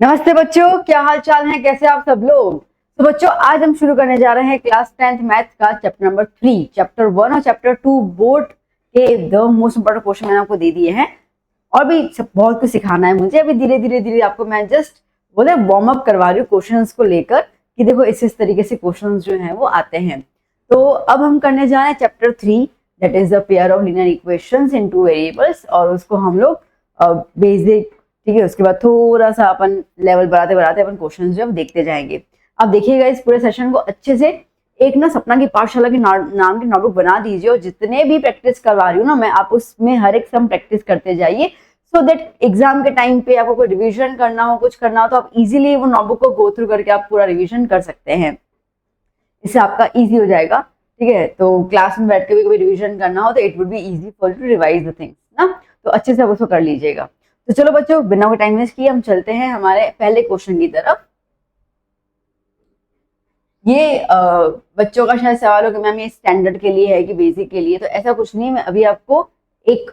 नमस्ते बच्चों, क्या हाल चाल है, कैसे आप सब लोग। तो बच्चों, आज हम शुरू करने जा रहे हैं क्लास 10th मैथ का चैप्टर नंबर 3। चैप्टर 1 और चैप्टर 2 बोर्ड के द मोस्ट इंपोर्टेंट क्वेश्चन मैंने आपको दे दिए हैं और भी बहुत कुछ सिखाना है मुझे। अभी धीरे धीरे धीरे आपको मैं जस्ट बोले वार्म अप करवा रही हूँ क्वेश्चंस को लेकर कि देखो इस तरीके से क्वेश्चंस जो है वो आते हैं। तो अब हम करने जा रहे हैं chapter 3, that is the pair of linear equations in two variables, और उसको हम लोग बेसिक, ठीक है, उसके बाद थोड़ा सा अपन लेवल बढ़ाते बढ़ाते अपन क्वेश्चंस जो देखते जाएंगे। अब देखिएगा इस पूरे सेशन को अच्छे से। एक ना सपना की पाठशाला की नाम की नोटबुक बना दीजिए और जितने भी प्रैक्टिस करवा रही हूँ ना मैं, आप उसमें हर एक सम प्रैक्टिस करते जाइए, सो दैट एग्जाम के टाइम पे आपको कोई रिवीजन करना हो, कुछ करना हो, तो आप इजीली वो नोटबुक को गो थ्रू करके आप पूरा रिवीजन कर सकते हैं। इससे आपका इजी हो जाएगा। ठीक है, तो क्लास में बैठ के भी कभी रिवीजन करना हो तो it would be easy for to revise the things ना। तो अच्छे से आप उसको कर लीजिएगा। तो चलो बच्चों, बिना कोई टाइम वेस्ट किए हम चलते हैं हमारे पहले क्वेश्चन की तरफ। ये बच्चों का शायद सवाल हो कि मैम ये स्टैंडर्ड के लिए है कि बेसिक के लिए, तो ऐसा कुछ नहीं। मैं अभी आपको एक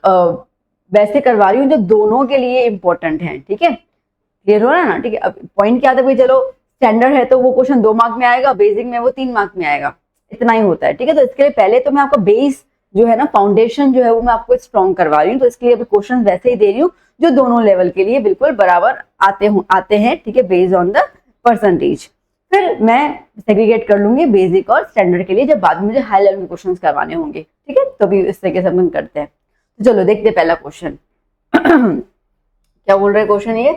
वैसे करवा रही हूँ जो दोनों के लिए इंपॉर्टेंट है। ठीक है, क्लियर हो रहा है ना। ठीक है, अब पॉइंट क्या था भाई, चलो स्टैंडर्ड है तो वो क्वेश्चन 2 मार्क में आएगा, बेसिक में वो 3 मार्क में आएगा, इतना ही होता है। ठीक है, तो इसके लिए पहले तो मैं आपका बेस जो है ना, फाउंडेशन जो है वो मैं आपको स्ट्रॉन्ग करवा रही हूँ। तो इसके लिए अभी क्वेश्चन वैसे ही दे रही हूँ जो दोनों लेवल के लिए बिल्कुल बराबर आते हैं। ठीक है, बेस्ड ऑन द परसेंटेज। फिर मैं सेग्रीगेट कर लूंगी बेसिक और स्टैंडर्ड के लिए जब बाद में मुझे हाई लेवल के क्वेश्चन करवाने होंगे। ठीक है, तो अभी इस तरीके से हम करते हैं। तो चलो देखते हैं पहला क्वेश्चन। क्या बोल रहे हैं क्वेश्चन ये,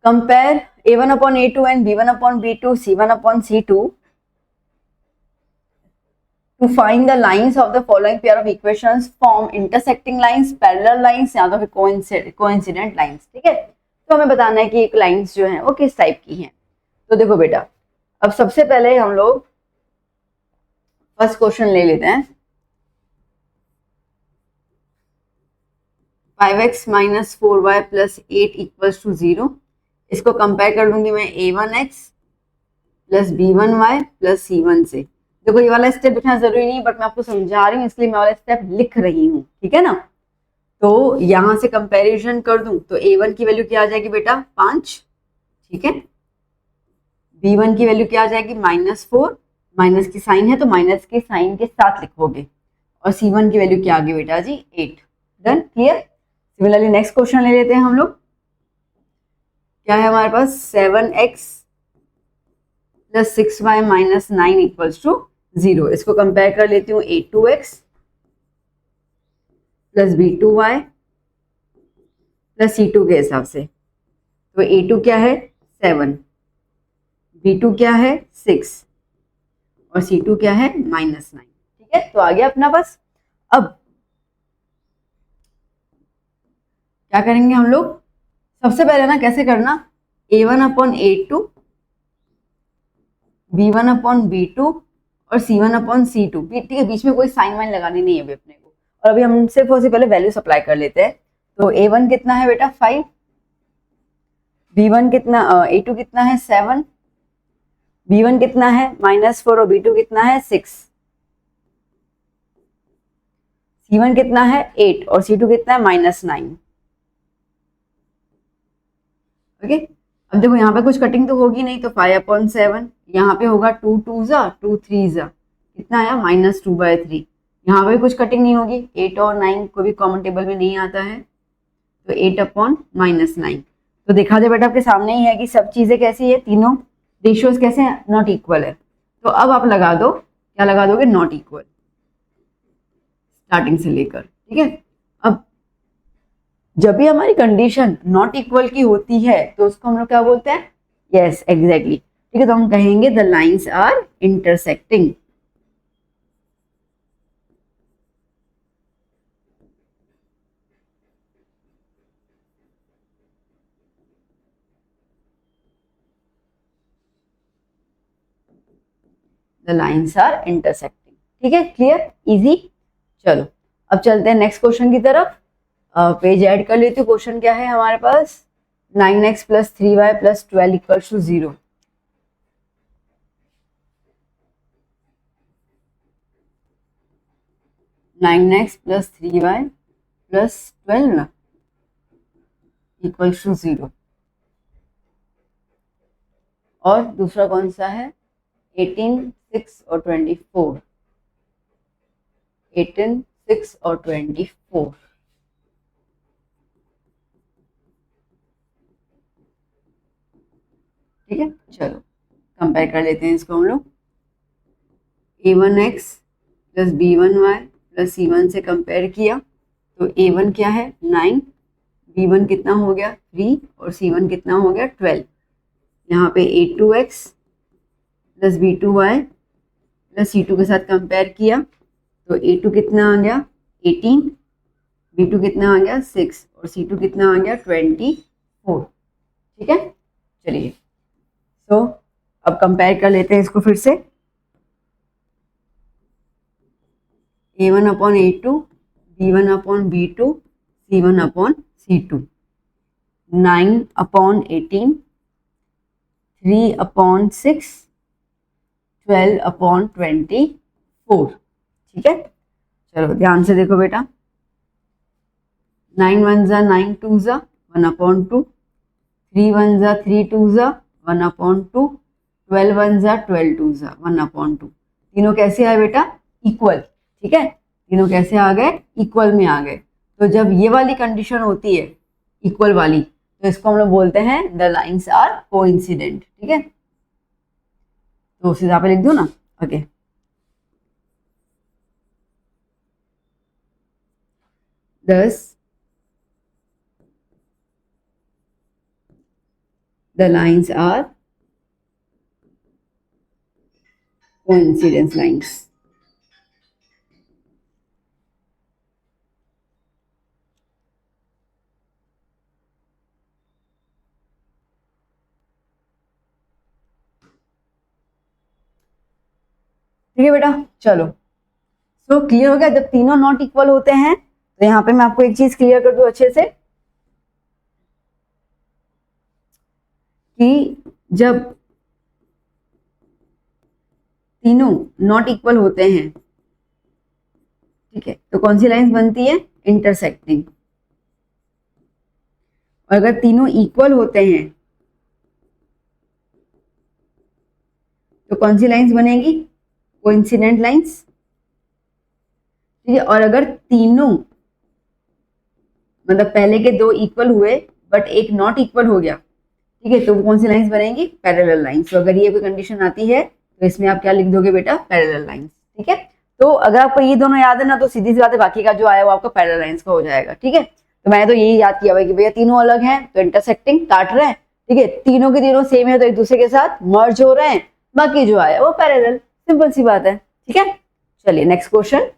compare a1 upon a2 and b1 upon b2 c1 upon c2 to find the lines of the following pair of equations form intersecting lines, parallel lines या तो फिर coincident lines। ठीक है, तो हमें बताना है कि एक लाइंस जो है वो किस टाइप की हैं। तो देखो बेटा, अब सबसे पहले हम लोग फर्स्ट क्वेश्चन ले लेते हैं। 5x minus 4y plus 8 equals to 0। इसको कंपेयर कर लूंगी मैं a1x plus b1y plus c1 से। देखो ये वाला स्टेप लिखना जरूरी नहीं, बट मैं आपको समझा रही हूँ इसलिए मैं वाला स्टेप लिख रही हूँ। ठीक है ना, तो यहां से कंपैरिजन कर दूं तो a1 की वैल्यू क्या आ जाएगी बेटा, 5। ठीक है, b1 की वैल्यू क्या आ जाएगी, -4। माइनस की साइन है तो माइनस के साइन के साथ लिखोगे। और c1 की वैल्यू क्या आ गई बेटा जी, 8। Done, clear. Similarly next question ले लेते हैं हम लोग। क्या है हमारे पास, 7x plus 6y minus 9 equals to 0। इसको कंपेयर कर लेती हूँ a2x plus b2y plus c2 के हिसाब से। तो a2 क्या है, 7, b2 क्या है, 6 और c2 क्या है, -9। ठीक है, तो आ गया अपना पास। अब क्या करेंगे हम लोग, सबसे पहले ना कैसे करना, a1 upon a2, b1 upon b2 और c1 अपॉन c2। ठीक है, बीच में कोई साइन वाइन लगानी नहीं है अभी अपने को। और अभी हम सिर्फ और सिर्फ पहले वैल्यू सप्लाई कर लेते हैं। तो a1 कितना है बेटा, 5, b1 कितना, a2 कितना है, 7, b1 कितना है, -4 और b2 कितना है, 6, c1 कितना है, 8 और c2 कितना है, -9। ओके, अब देखो यहाँ पे कुछ कटिंग तो होगी नहीं, तो 5/7, यहाँ पे होगा 2 2 जा 2 3 जा, कितना आया, -2/3। यहाँ पे कुछ कटिंग नहीं होगी, 8 और 9 को भी कॉमन टेबल में नहीं आता है, तो 8/-9। तो देखा जाए बेटा आपके सामने ही है कि सब चीजें कैसी है, तीनों रेशियोज कैसे हैं, नॉट इक्वल है। तो अब आप लगा दो, क्या लगा दोगे, नॉट इक्वल, स्टार्टिंग से लेकर। ठीक है, अब जब भी हमारी कंडीशन नॉट इक्वल की होती है तो उसको हम लोग क्या बोलते हैं, यस एग्जैक्टली। ठीक है, तो हम कहेंगे the lines are intersecting. The lines are intersecting. ठीक है, क्लियर, इजी। चलो अब चलते हैं नेक्स्ट क्वेश्चन की तरफ। पेज ऐड कर लेती हूँ। क्वेश्चन क्या है हमारे पास, 9x plus 3y plus 12 equals to 0। Nine x plus 3y plus 12 equals to 0। और दूसरा कौन सा है 18, 6 और 24, 18, 6 और 24। ठीक है, चलो कंपेयर कर लेते हैं इसको हम लोग। a1x plus b1y plus c1 से कंपेयर किया तो a1 क्या है 9, b1 कितना हो गया 3 और c1 कितना हो गया 12। यहाँ पे a2x plus b2y plus c2 के साथ कंपेयर किया तो a2 कितना आ गया 18, b2 कितना आ गया 6 और c2 कितना आ गया 24। ठीक है, चलिए तो अब कंपेयर कर लेते हैं इसको फिर से। a1 upon a2, b1 upon b2, c1 upon c2, 9 upon 18, 3 upon 6, 12 upon 24। ठीक है, चलो ध्यान से देखो बेटा। 9 1 जा 9 2 जा 1 अपॉन 2, 3 1 जा 3 2 जा 1 अपॉन 2, 12 1 जा 12 2 जा 1 अपॉन 2। तीनों कैसे आए बेटा इक्वल। ठीक है, तीनों कैसे आ गए इक्वल में आ गए। तो जब ये वाली कंडीशन होती है इक्वल वाली तो इसको हम लोग बोलते हैं द लाइंस आर कोइंसिडेंट। ठीक है, तो सीधा पे लिख दो ना। Okay, thus the lines are coincidence lines। ठीक है बेटा, चलो सो क्लियर हो गया। जब तीनों नॉट इक्वल होते हैं तो यहाँ पे मैं आपको एक चीज क्लियर कर दूं अच्छे से कि जब तीनों नॉट इक्वल होते हैं, ठीक है, तो कौन सी लाइंस बनती है इंटरसेक्टिंग। और अगर तीनों इक्वल होते हैं तो कौन सी लाइंस बनेगी कोइंसिडेंट लाइंस। ठीक है, और अगर तीनों मतलब पहले के दो इक्वल हुए बट एक नॉट इक्वल हो गया, ठीक है, तो कौन सी लाइंस बनेगी पैरेलल लाइंस। तो अगर ये कोई कंडीशन आती है तो इसमें आप क्या लिख दोगे बेटा पैरेलल लाइंस। ठीक है, तो अगर आपको ये दोनों याद है ना तो सीधी सी बात है बाकी का जो आया वो आपका पैरेलल लाइंस का हो जाएगा। ठीक है, तो मैंने तो यही याद किया भाई कि भैया तीनों अलग हैं तो इंटरसेक्टिंग काट रहे हैं। ठीक है, तीनों के तीनों सेम है तो एक दूसरे के साथ मर्ज हो रहे हैं, बाकी जो आया वो पैरेलल, सिंपल सी बात है। ठीक है, चलिए next question.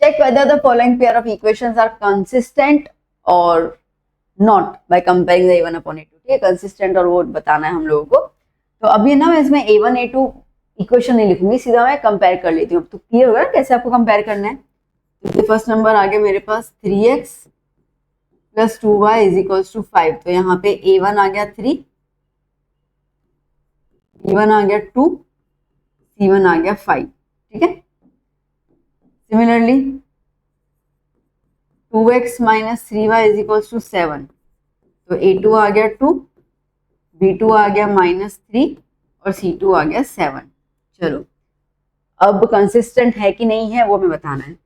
check whether the following pair of equations are consistent or not by comparing the a1 upon a2। ठीक है, कंसिस्टेंट और वो बताना है हम लोगों को। तो अभी ना मैं इसमें a1 a2 इक्वेशन नहीं लिखूंगी, सीधा मैं कंपेयर कर लेती हूँ। तो क्लियर होगा ना कैसे आपको कंपेयर करना है। तो फर्स्ट नंबर आ गया मेरे पास 3x plus 2y is equals to 5। तो यहाँ पे a1 आ गया 3, b1 आ गया 2, c1 आ गया 5। ठीक है, similarly 2x minus 3y is equals to 7। तो a2 आ गया 2, b2 आ गया -3 और c2 आ गया 7। चलो अब कंसिस्टेंट है कि नहीं है वो हमें बताना है।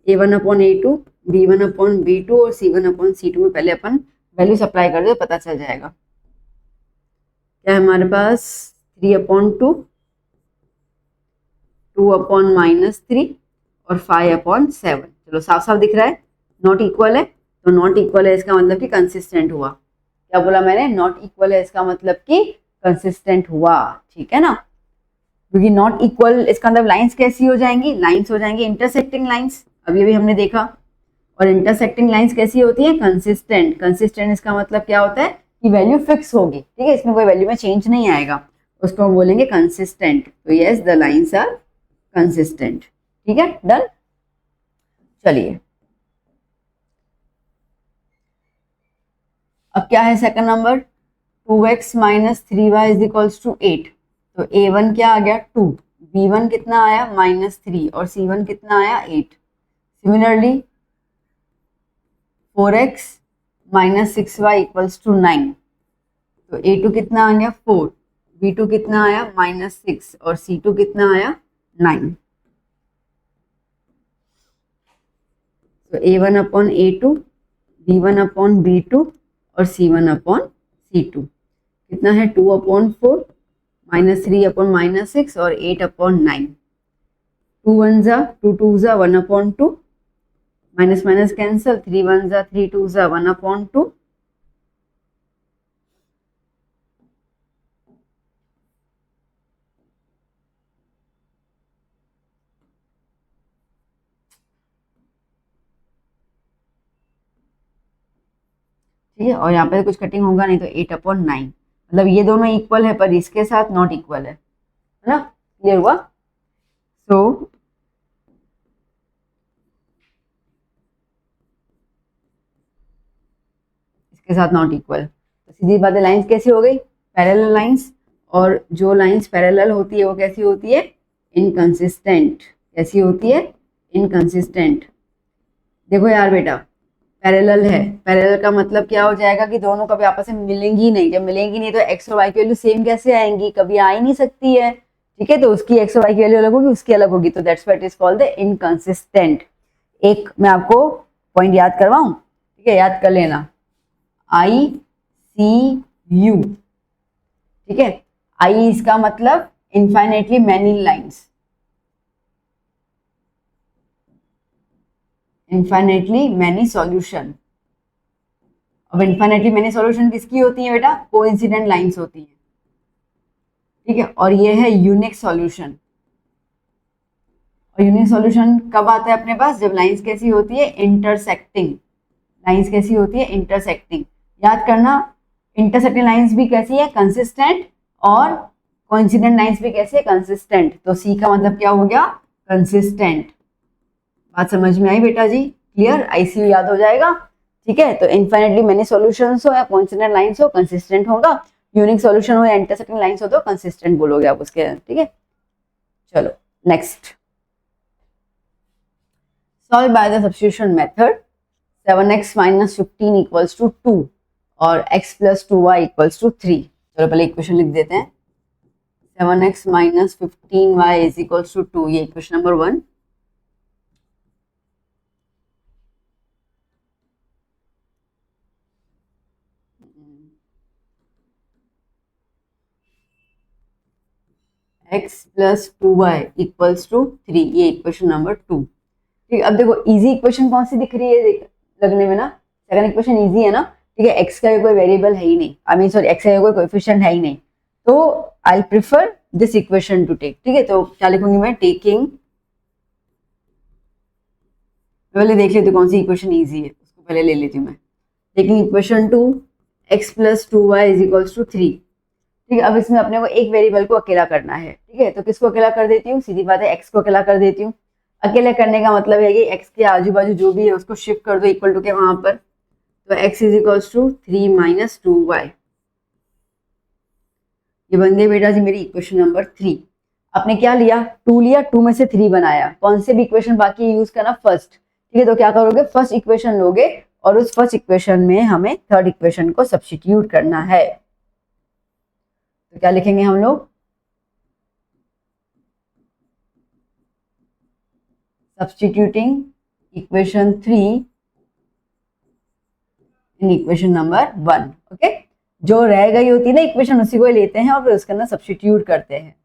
a1 upon a2, b1 upon b2 और c1 अपॉन c2 में पहले अपन वैल्यू सप्लाई कर दो पता चल जाएगा। क्या है हमारे पास 3 अपॉन 2, 2 अपॉन -3 और 5 अपॉन 7। चलो साफ साफ दिख रहा है नॉट इक्वल है, तो नॉट इक्वल है इसका मतलब कि कंसिस्टेंट हुआ। क्या बोला मैंने, नॉट इक्वल है इसका मतलब कि कंसिस्टेंट हुआ। ठीक है ना, क्योंकि नॉट इक्वल इसका मतलब लाइंस कैसी हो जाएंगी, लाइंस हो जाएंगी इंटरसेक्टिंग लाइंस, अभी अभी हमने देखा। और इंटरसेक्टिंग लाइंस कैसी होती है कंसिस्टेंट। कंसिस्टेंट इसका मतलब क्या होता है कि वैल्यू फिक्स होगी। ठीक है, इसमें कोई वैल्यू में चेंज नहीं आएगा, उसको हम बोलेंगे कंसिस्टेंट। तो yes the lines are consistent. ठीक है, डन। चलिए अब क्या है second number 2x minus 3y is equals to 8। तो a1 क्या आ गया 2, b1 कितना आया -3 और c1 कितना आया 8। Similarly 4x -6y equals to 9। तो A2 कितना आ गया 4, B2 कितना आया -6 और C2 कितना आया 9। तो A1 upon A2, B1 upon B2 और C1 अपॉन C2 कितना है 2 अपॉन 4, -3 अपॉन -6 और 8 अपॉन 9। 2 1 जा 2 2 जा 1 अपॉन 2, माइनस माइनस कैंसल, 3 1 जा 3 2 जा 1 अपॉन 2। ठीक है, और यहाँ पे कुछ कटिंग होगा नहीं, तो 8 अपॉन 9, मतलब ये दोनों इक्वल है पर इसके साथ नॉट इक्वल है ना। क्लियर हुआ? सो इसके साथ नॉट इक्वल, तो सीधी बात है लाइंस कैसी हो गई, पैरेलल लाइंस। और जो लाइंस पैरेलल होती है वो कैसी होती है, इनकंसिस्टेंट। कैसी होती है, इनकंसिस्टेंट। देखो यार बेटा, पैरेलल है, पैरेलल का मतलब क्या हो जाएगा कि दोनों कभी आपस में मिलेंगी नहीं। जब मिलेंगी नहीं तो एक्स और वाई की वैल्यू सेम कैसे आएंगी, कभी आ ही नहीं सकती है। ठीक है, तो उसकी एक्स और वाई की वैल्यू अलग होगी, उसकी अलग होगी, तो that's what is called the inconsistent. एक मैं आपको पॉइंट याद करवाऊं, ठीक है, याद कर लेना, ICU। ठीक है, आई इसका मतलब infinitely many lines, infinitely many solution. अब इनफाइनेटली मैनी सॉल्यूशन किसकी होती है बेटा, कोइंसिडेंट लाइंस होती है। ठीक है, और ये है यूनिक सॉल्यूशन। और यूनिक सॉल्यूशन कब आता है अपने पास, जब लाइंस कैसी होती है, इंटरसेक्टिंग। लाइंस कैसी होती है, इंटरसेक्टिंग। याद करना, इंटरसेक्टिंग लाइंस भी कैसी है, कंसिस्टेंट, और कोइंसिडेंट लाइंस भी कैसी है, कंसिस्टेंट। तो सी का मतलब क्या हो गया, कंसिस्टेंट। बात समझ में आई बेटा जी? क्लियर? आईसीयू याद हो जाएगा। ठीक है, तो इनफाइनेटली मैनी सॉल्यूशंस हो या कोइंसिडेंट लाइंस हो, कंसिस्टेंट होगा। यूनिक सॉल्यूशन हो या इंटरसेक्टिंग लाइंस हो तो कंसिस्टेंट बोलोगे आप उसके। ठीक है, चलो next. Solve by the substitution method. 7x minus 15 equals to 2 और x plus 2y equals to 3। चलो पहले इक्वेशन लिख देते हैं। 7x minus 15y is equals to 2, ये equation number 1। x plus 2y equals to 3, ये इक्वेशन नंबर 2। ठीक है, अब देखो इजी इक्वेशन कौन सी दिख रही है लगने में ना, सेकंड इक्वेशन इजी है ना। ठीक है, x का कोई वेरिएबल है ही नहीं, आई मीन सॉरी x का कोई कोएफिशिएंट है ही नहीं, तो I prefer this equation to take. ठीक है, तो क्या लिखूंगी मैं, टेकिंग, पहले देख लेती हूँ कौन सी इक्वेशन इजी है, उसको पहले ले लेती हूँ मैं। Taking equation 2, x plus 2y is equals to 3। ठीक है, अब इसमें अपने को एक वेरिएबल को अकेला करना है। ठीक है, तो किसको अकेला कर देती हूँ, सीधी बात है x को अकेला कर देती हूँ। अकेले करने का मतलब है कि x के आजू बाजू जो भी है उसको शिफ्ट कर दो इक्वल टू के वहां पर। तो x is equals to 3 minus 2y, ये बन गई बेटा जी मेरी इक्वेशन नंबर 3। आपने क्या लिया, 2 लिया, 2 में से 3 बनाया, कौन से भी इक्वेशन बाकी यूज करना फर्स्ट। ठीक है, तो क्या करोगे, फर्स्ट इक्वेशन लोगे और उस फर्स्ट इक्वेशन में हमें थर्ड इक्वेशन को सब्स्टिट्यूट करना है। तो क्या लिखेंगे हम लोग, सब्स्टिट्यूटिंग इक्वेशन 3 इन इक्वेशन नंबर 1। ओके, जो रह गई होती है ना इक्वेशन उसी को लेते हैं और फिर उसके अंदर सब्स्टिट्यूट करते हैं।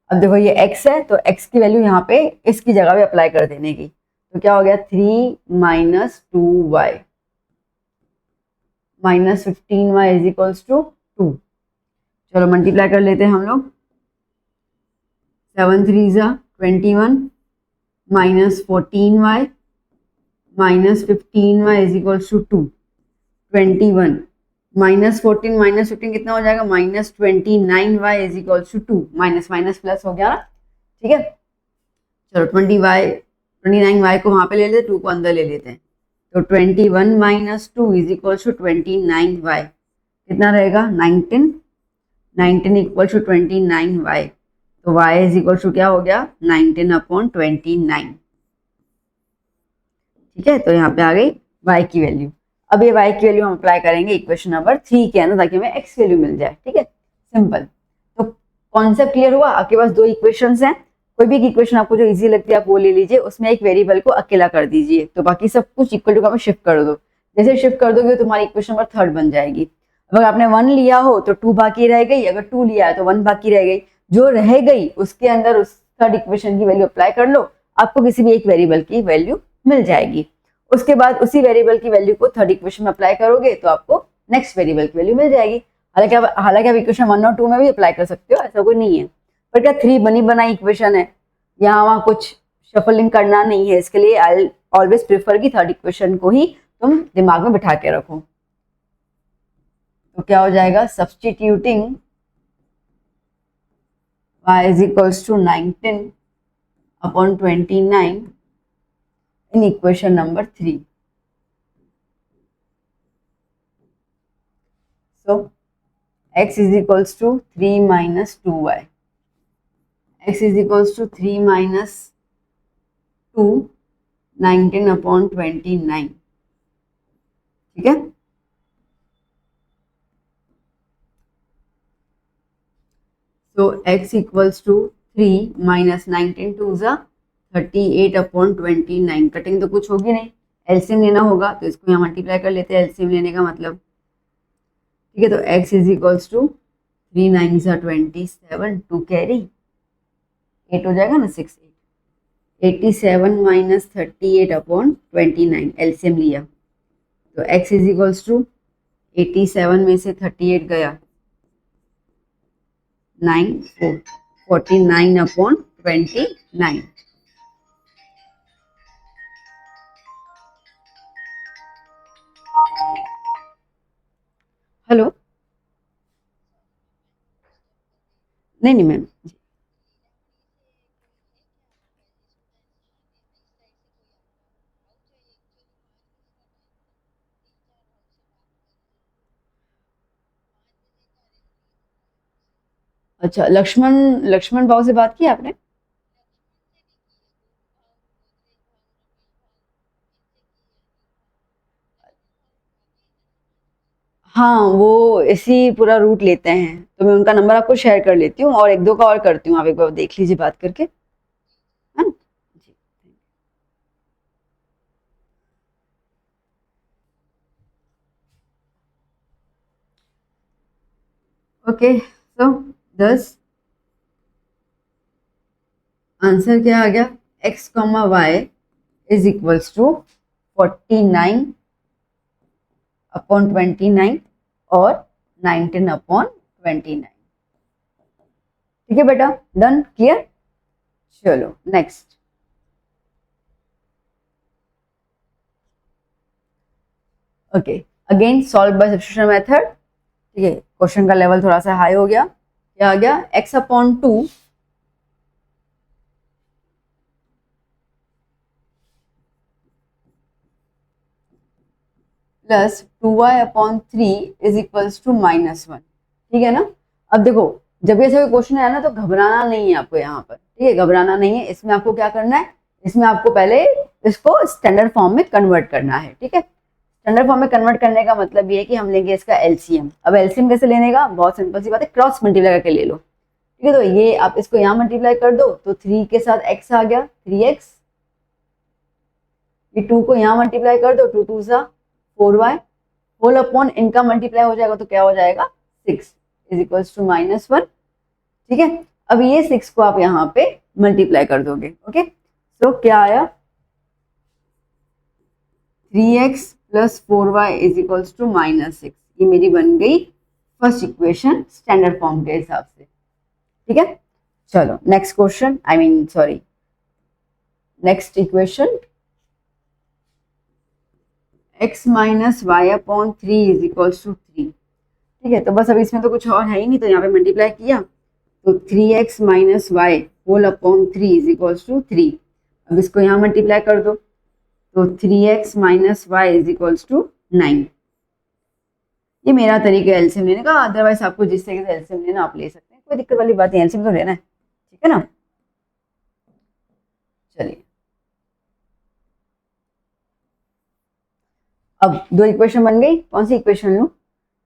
अब देखो ये x है, तो x की वैल्यू यहाँ पे इसकी जगह पे अप्लाई कर देने की, तो क्या हो गया 3 minus 2y minus 15y is equals to 2। चलो मल्टीप्लाई कर लेते हैं हम लोग, 7 3 जा 21 minus 14y minus 15y is equals to 2। 21 minus 14 minus 15 कितना हो जाएगा, minus 29y is equals to 2। Minus minus plus हो गया ना। ठीक है, चलो 29y को वहां पे ले लेते, 2 को अंदर ले लेते हैं, तो 21 minus 2 is equals to 29y, कितना रहेगा 19, 19 इक्वल टू 29y, तो y इज इक्वल टू क्या हो गया 19 अपॉन 29। ठीक है, तो यहाँ पे आ गई y की वैल्यू। अब ये y की वैल्यू हम अप्लाई करेंगे इक्वेशन नंबर 3 के अंदर ताकि हमें x वैल्यू मिल जाए। ठीक है, सिंपल। तो कॉन्सेप्ट क्लियर हुआ। आपके पास दो इक्वेशंस हैं, कोई भी इक्वेशन आपको जो इजी लगती है आप वो ले लीजिए, उसमें एक वेरिएबल को अकेला कर दीजिए, तो बाकी सब कुछ इक्वल टू का शिफ्ट कर दो। जैसे शिफ्ट कर दोगे तुम्हारी इक्वेशन नंबर 3 बन जाएगी। अगर आपने 1 लिया हो तो 2 बाकी रह गई, अगर 2 लिया है तो 1 बाकी रह गई। जो रह गई उसके अंदर उस थर्ड इक्वेशन की वैल्यू अप्लाई कर लो, आपको किसी भी एक वेरिएबल की वैल्यू मिल जाएगी। उसके बाद उसी वेरिएबल की वैल्यू को थर्ड इक्वेशन में अप्लाई करोगे तो आपको नेक्स्ट वेरिएबल की वैल्यू मिल जाएगी। हालांकि आप इक्वेशन 1 और 2 में भी अप्लाई कर सकते हो, ऐसा कोई नहीं है। पर क्या 3 बनी बनाई इक्वेशन है, यहाँ वहाँ कुछ शफलिंग करना नहीं है, इसके लिए आई ऑलवेज प्रेफर की थर्ड इक्वेशन को ही तुम दिमाग में बिठा के रखो। तो क्या हो जाएगा, substituting y is equals to 19 upon 29 in equation number 3. So x is equals to 3 minus 2y. x is equals to 3 minus 2, 19 upon 29. ठीक है, so x equals to 3 minus 19 2 is 38 upon 29. Cutting तो कुछ होगी नहीं, एलसीएम लेना होगा, तो इसको यहाँ मल्टीप्लाई कर लेते हैं एलसीएम लेने का मतलब। ठीक है, तो x is equals to 3 9 is 27, 2 carry 8 हो जाएगा ना, 6 8 87 माइनस 38 अपॉन 29 एलसीएम लिया, तो x इज इक्वल्स टू 87 में से 38 गया 9 4 49 अपॉन 29। हेलो, नहीं नहीं मैम, अच्छा लक्ष्मण भाव से बात की आपने? हाँ, वो इसी पूरा रूट लेते हैं, तो मैं उनका नंबर आपको शेयर कर लेती हूँ और एक दो का और करती हूँ, आप एक बार देख लीजिए बात करके, है ना जी। ओके, सो 10 आंसर क्या आ गया, x comma y is equals to 49 upon 29 और 19 अपॉन 29। ठीक है बेटा, डन, क्लियर। चलो next, okay, again solve by substitution method. ठीक है, क्वेश्चन का लेवल थोड़ा सा हाई हो गया। क्या आ गया, x upon 2 plus 2y upon 3 is equals to -1। ठीक है ना। अब देखो, जब ये कोई क्वेश्चन आया ना तो घबराना नहीं है आपको यहाँ पर। ठीक है, घबराना नहीं है, इसमें आपको क्या करना है, इसमें आपको पहले इसको स्टैंडर्ड फॉर्म में कन्वर्ट करना है। ठीक है, स्टैंडर्ड फॉर्म में कन्वर्ट करने का मतलब ये है कि हम लेंगे इसका एलसीएम। अब एलसीएम कैसे लेने का, बहुत सिंपल सी बात है, क्रॉस मल्टीप्लाई करके ले लो। ठीक है, तो ये आप इसको यहाँ मल्टीप्लाई कर दो तो 3 के साथ x आ गया 3x, ये 2 को यहाँ मल्टीप्लाई कर दो 2 2 सा 4y होल अपॉन इनका मल्टीप्लाई हो जाएगा तो क्या हो जाएगा 6 इज इक्वल्स टू -1। ठीक है, अब ये 6 को आप यहाँ पे मल्टीप्लाई कर दोगे। ओके, तो क्या आया 3x plus 4y is equals to -6। ये मेरी बन गई फर्स्ट इक्वेशन स्टैंडर्ड फॉर्म के हिसाब से। ठीक है, चलो next question, I mean sorry next equation, x minus y upon 3 is equals to 3। ठीक है, तो बस अब इसमें तो कुछ और है ही नहीं, तो यहाँ पे मल्टीप्लाई किया तो 3x minus y whole upon 3 is equals to 3। अब इसको यहाँ मल्टीप्लाई कर दो तो 3x minus y is equals to 9। ये मेरा तरीका है एलसीएम लेने का, अदरवाइज आपको जिस तरीके से एलसीएम लेना आप ले सकते हैं, कोई दिक्कत वाली बात नहीं, एलसीएम तो लेना है। ठीक है ना, चलिए अब दो इक्वेशन बन गई, कौन सी इक्वेशन लूँ?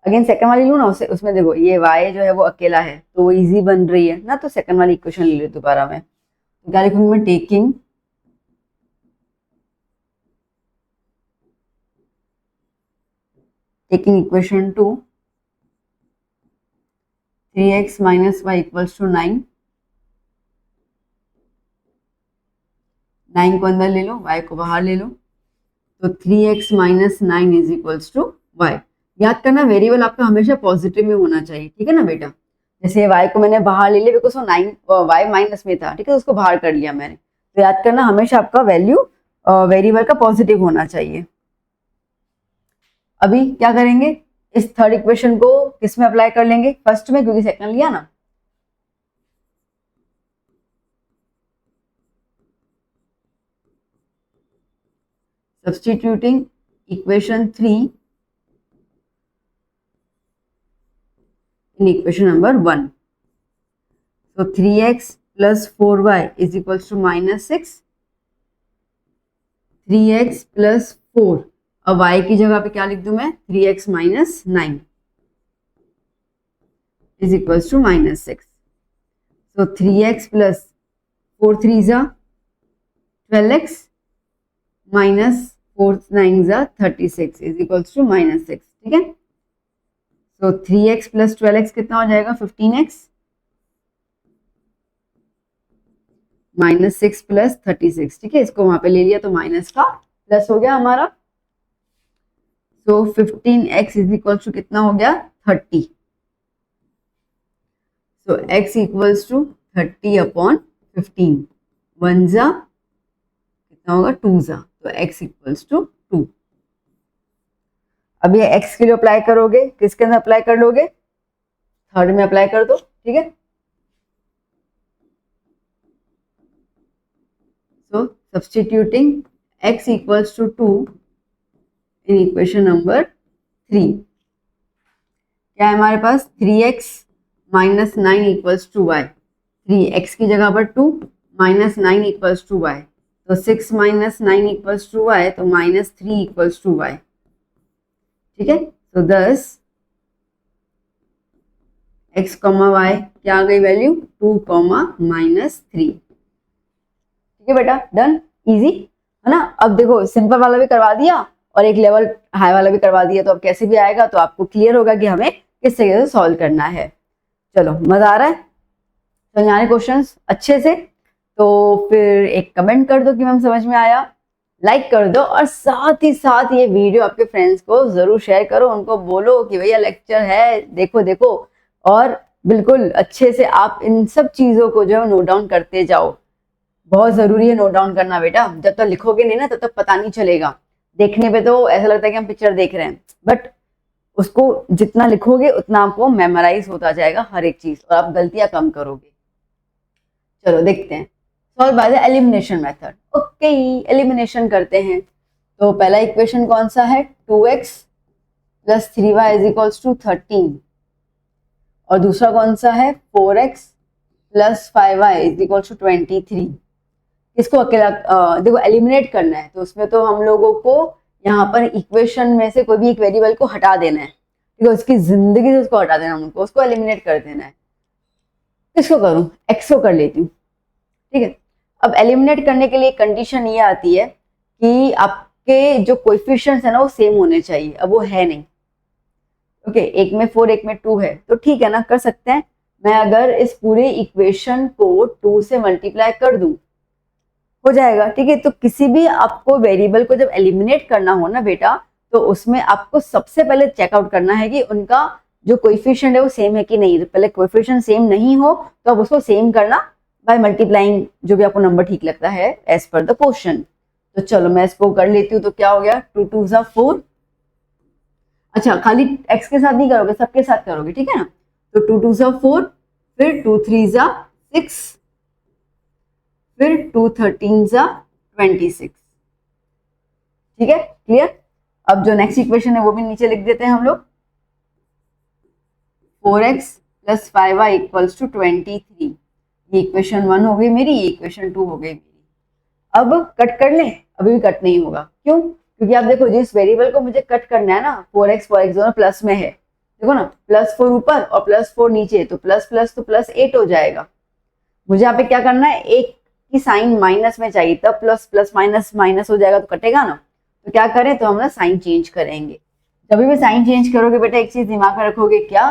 अगेन सेकंड वाली लूँ ना, उसमें देखो ये y जो है वो अकेला है तो वो इजी बन रही है ना, तो सेकंड वाली इक्वेशन ले ली दोबारा मैं। तो क्या लिखूंगी मैं? Taking equation 2 3x minus y equals to 9। 9 को अंदर ले लो, y को बाहर ले लो, तो 3x minus 9 is equals to y. याद करना वेरिएबल आपका हमेशा पॉजिटिव में होना चाहिए, ठीक है ना बेटा? जैसे y को मैंने बाहर ले लिया बिकॉज वो 9 y माइनस में था, ठीक है, उसको बाहर कर लिया मैंने। तो याद करना हमेशा आपका वैल्यू वेरिएबल का पॉजिटिव होना चाहिए। अभी क्या करेंगे? इस थर्ड इक्वेशन को किस में अप्लाई कर लेंगे? फर्स्ट में, क्योंकि सेकंड लिया ना। Substituting equation 3 in equation number 1. So 3x plus 4y is equals to minus 6. 3x plus 4, अब y की जगह पे क्या लिख दूं मैं? 3x minus 9 is equals to minus 6. So 3x plus 4 3s are 12x minus 4 9s are 36 is equals to minus 6, ठीक है? तो 3x प्लस 12x कितना हो जाएगा? 15x माइनस 6 प्लस 36, ठीक है, इसको वहां पे ले लिया तो माइनस का प्लस हो गया हमारा। तो 15x इज इक्वल टू कितना हो गया? 30। सो x इक्वल्स टू 30 अपॉन 15, 1 जा कितना होगा? 2 जा, तो x इक्वल्स टू 2। अब ये x के लिए अप्लाई करोगे, किसके अंदर अप्लाई कर लोगे? थर्ड में अप्लाई कर दो, ठीक है। So substituting x equals to 2 in equation number 3, क्या है हमारे पास? 3x minus 9 equals to Y. 3x की जगह पर 2 माइनस 9 इक्वल्स टू वाई, तो 6 माइनस 9 इक्वल्स टू वाई, तो माइनस 3 इक्वल्स टू वाई, ठीक है। तो 10 x कॉमा वाई क्या आ गई वैल्यू? 2 कॉमा माइनस 3, ठीक है बेटा, डन, इजी है ना। अब देखो सिंपल वाला भी करवा दिया और एक लेवल हाई वाला भी करवा दिया, तो अब कैसे भी आएगा तो आपको क्लियर होगा कि हमें किस तरीके से सॉल्व करना है। चलो, मजा आ रहा है समझाने क्वेश्चंस अच्छे से? तो फिर एक कमेंट कर दो कि मैम समझ में आया, लाइक कर दो, और साथ ही साथ ये वीडियो आपके फ्रेंड्स को जरूर शेयर करो, उनको बोलो कि भैया लेक्चर है, देखो देखो, और बिल्कुल अच्छे से आप इन सब चीजों को जो है नोट डाउन करते जाओ। बहुत जरूरी है नोट डाउन करना बेटा, जब तक लिखोगे नहीं ना तब तक पता नहीं चलेगा। देखने पे तो ऐसा लगता है कि हम पिक्चर देख रहे हैं, बट उसको जितना लिखोगे उतना आपको मेमोराइज होता जाएगा हर एक चीज, और आप गलतियां कम करोगे। चलो देखते हैं, solve by the elimination method. Okay, elimination करते हैं। तो पहला इक्वेशन कौन सा है? 2x plus 3y is equals to 13, और दूसरा कौन सा है? 4x plus 5y is equals to 23। इसको अकेला देखो एलिमिनेट करना है, तो उसमें तो हम लोगों को यहाँ पर इक्वेशन में से कोई भी एक वेरिएबल को हटा देना है, ठीक है, उसकी जिंदगी से उसको हटा देना, हमको उसको एलिमिनेट कर देना है। किसको करूं? एक्स को कर लेती हूँ, ठीक है। अब एलिमिनेट करने के लिए कंडीशन ये आती है कि आपके जो कोएफिशिएंट्स है ना वो सेम होने चाहिए, अब वो है नहीं। ओके, एक में 4 एक में 2 है, तो ठीक है ना, कर सकते हैं। मैं अगर इस पूरे इक्वेशन को 2 से मल्टीप्लाई कर दूं हो जाएगा, ठीक है। तो किसी भी आपको वेरिएबल को जब एलिमिनेट करना हो ना बेटा, तो उसमें आपको सबसे पहले चेकआउट करना है कि उनका जो कोएफिशिएंट है वो सेम है कि नहीं। तो पहले कोएफिशिएंट सेम नहीं हो तो अब उसको सेम करना बाय मल्टीप्लाइंग जो भी आपको नंबर ठीक लगता है एज पर द क्वेश्चन। तो चलो मैं इसको कर लेती हूँ। तो क्या हो गया? 2 2 जा 4। अच्छा, खाली x के साथ नहीं करोगे, सबके साथ करोगे, ठीक है ना। तो 2 2 जा 4, फिर 2 3 जा 6, फिर 2 13 जा 26, ठीक है, क्लियर। अब जो नेक्स्ट इक्वेशन है वो भी नीचे लिख देते हैं हम लोग। 4x plus 5y equals to 23, ये इक्वेशन 1 हो गई मेरी, ये इक्वेशन 2 हो गई मेरी। अब कट कर लें? अभी भी कट नहीं होगा, क्यों? क्योंकि आप देखो जिस वेरिएबल को मुझे कट करना है ना, 4x 4x दोनों प्लस में है, देखो ना, +4 ऊपर और +4 नीचे, तो प्लस प्लस तो +8 हो जाएगा। मुझे यहाँ पे क्या करना है, एक की साइन माइनस में चाहिए, तब प्लस प्लस माइनस माइनस हो जाएगा तो कटेगा ना। तो क्या करें, तो हम ना साइन चेंज करेंगे। जब भी साइन चेंज करोगे बेटा, एक चीज दिमाग में रखोगे क्या,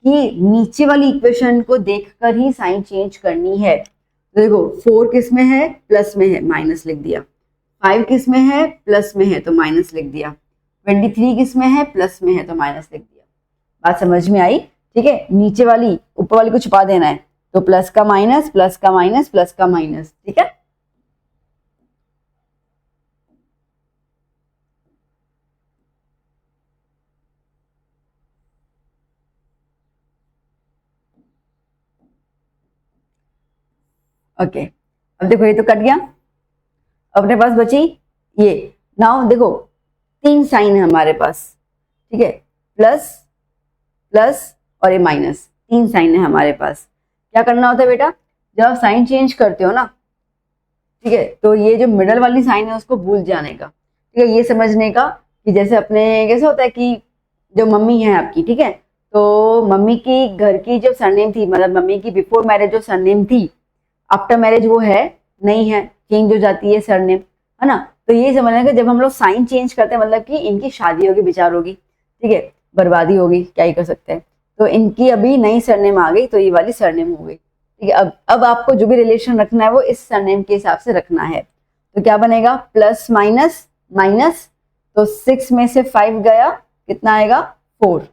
कि नीचे वाली इक्वेशन को देखकर ही साइन चेंज करनी है। तो देखो 4 किस में है, प्लस में है, माइनस लिख दिया। 5 किस में है, प्लस में है, तो माइनस लिख दिया। 23 किस में है, प्लस में है, तो माइनस लिख दिया। बात समझ में आई? ठीक है, नीचे वाली ऊपर वाली को छुपा देना है, तो प्लस का माइनस, प्लस का माइनस, प्लस का माइनस। ठीक है, ओके। अब देखो ये तो कट गया, अपने पास बची ये। नाउ देखो 3 साइन है हमारे पास, ठीक है, प्लस प्लस और ये माइनस, 3 साइन है हमारे पास। क्या करना होता है बेटा, जब आप साइन चेंज करते हो ना, ठीक है, तो ये जो मिडल वाली साइन है उसको भूल जाने का, ठीक है, ये समझने का कि जैसे अपने कैसे होता है कि जो मम्मी है आपकी, ठीक है, तो मम्मी की घर की जो सरनेम थी, मतलब मम्मी की बिफोर मैरिज जो सरनेम थी, आफ्टर मैरिज वो है नहीं है, चेंज हो जाती है सरनेम, है ना। तो ये समझना कि जब हम लोग साइन चेंज करते हैं, मतलब कि इनकी शादी होगी, विचार होगी, ठीक है, बर्बादी होगी, क्या ही कर सकते हैं। तो इनकी अभी नई सरनेम आ गई, तो ये वाली सरनेम हो गई, ठीक है। अब आपको जो भी रिलेशन रखना है वो इस सरनेम के हिसाब से रखना है। तो क्या बनेगा, प्लस माइनस माइनस, तो 6 में से 5 गया, कितना आएगा, 4।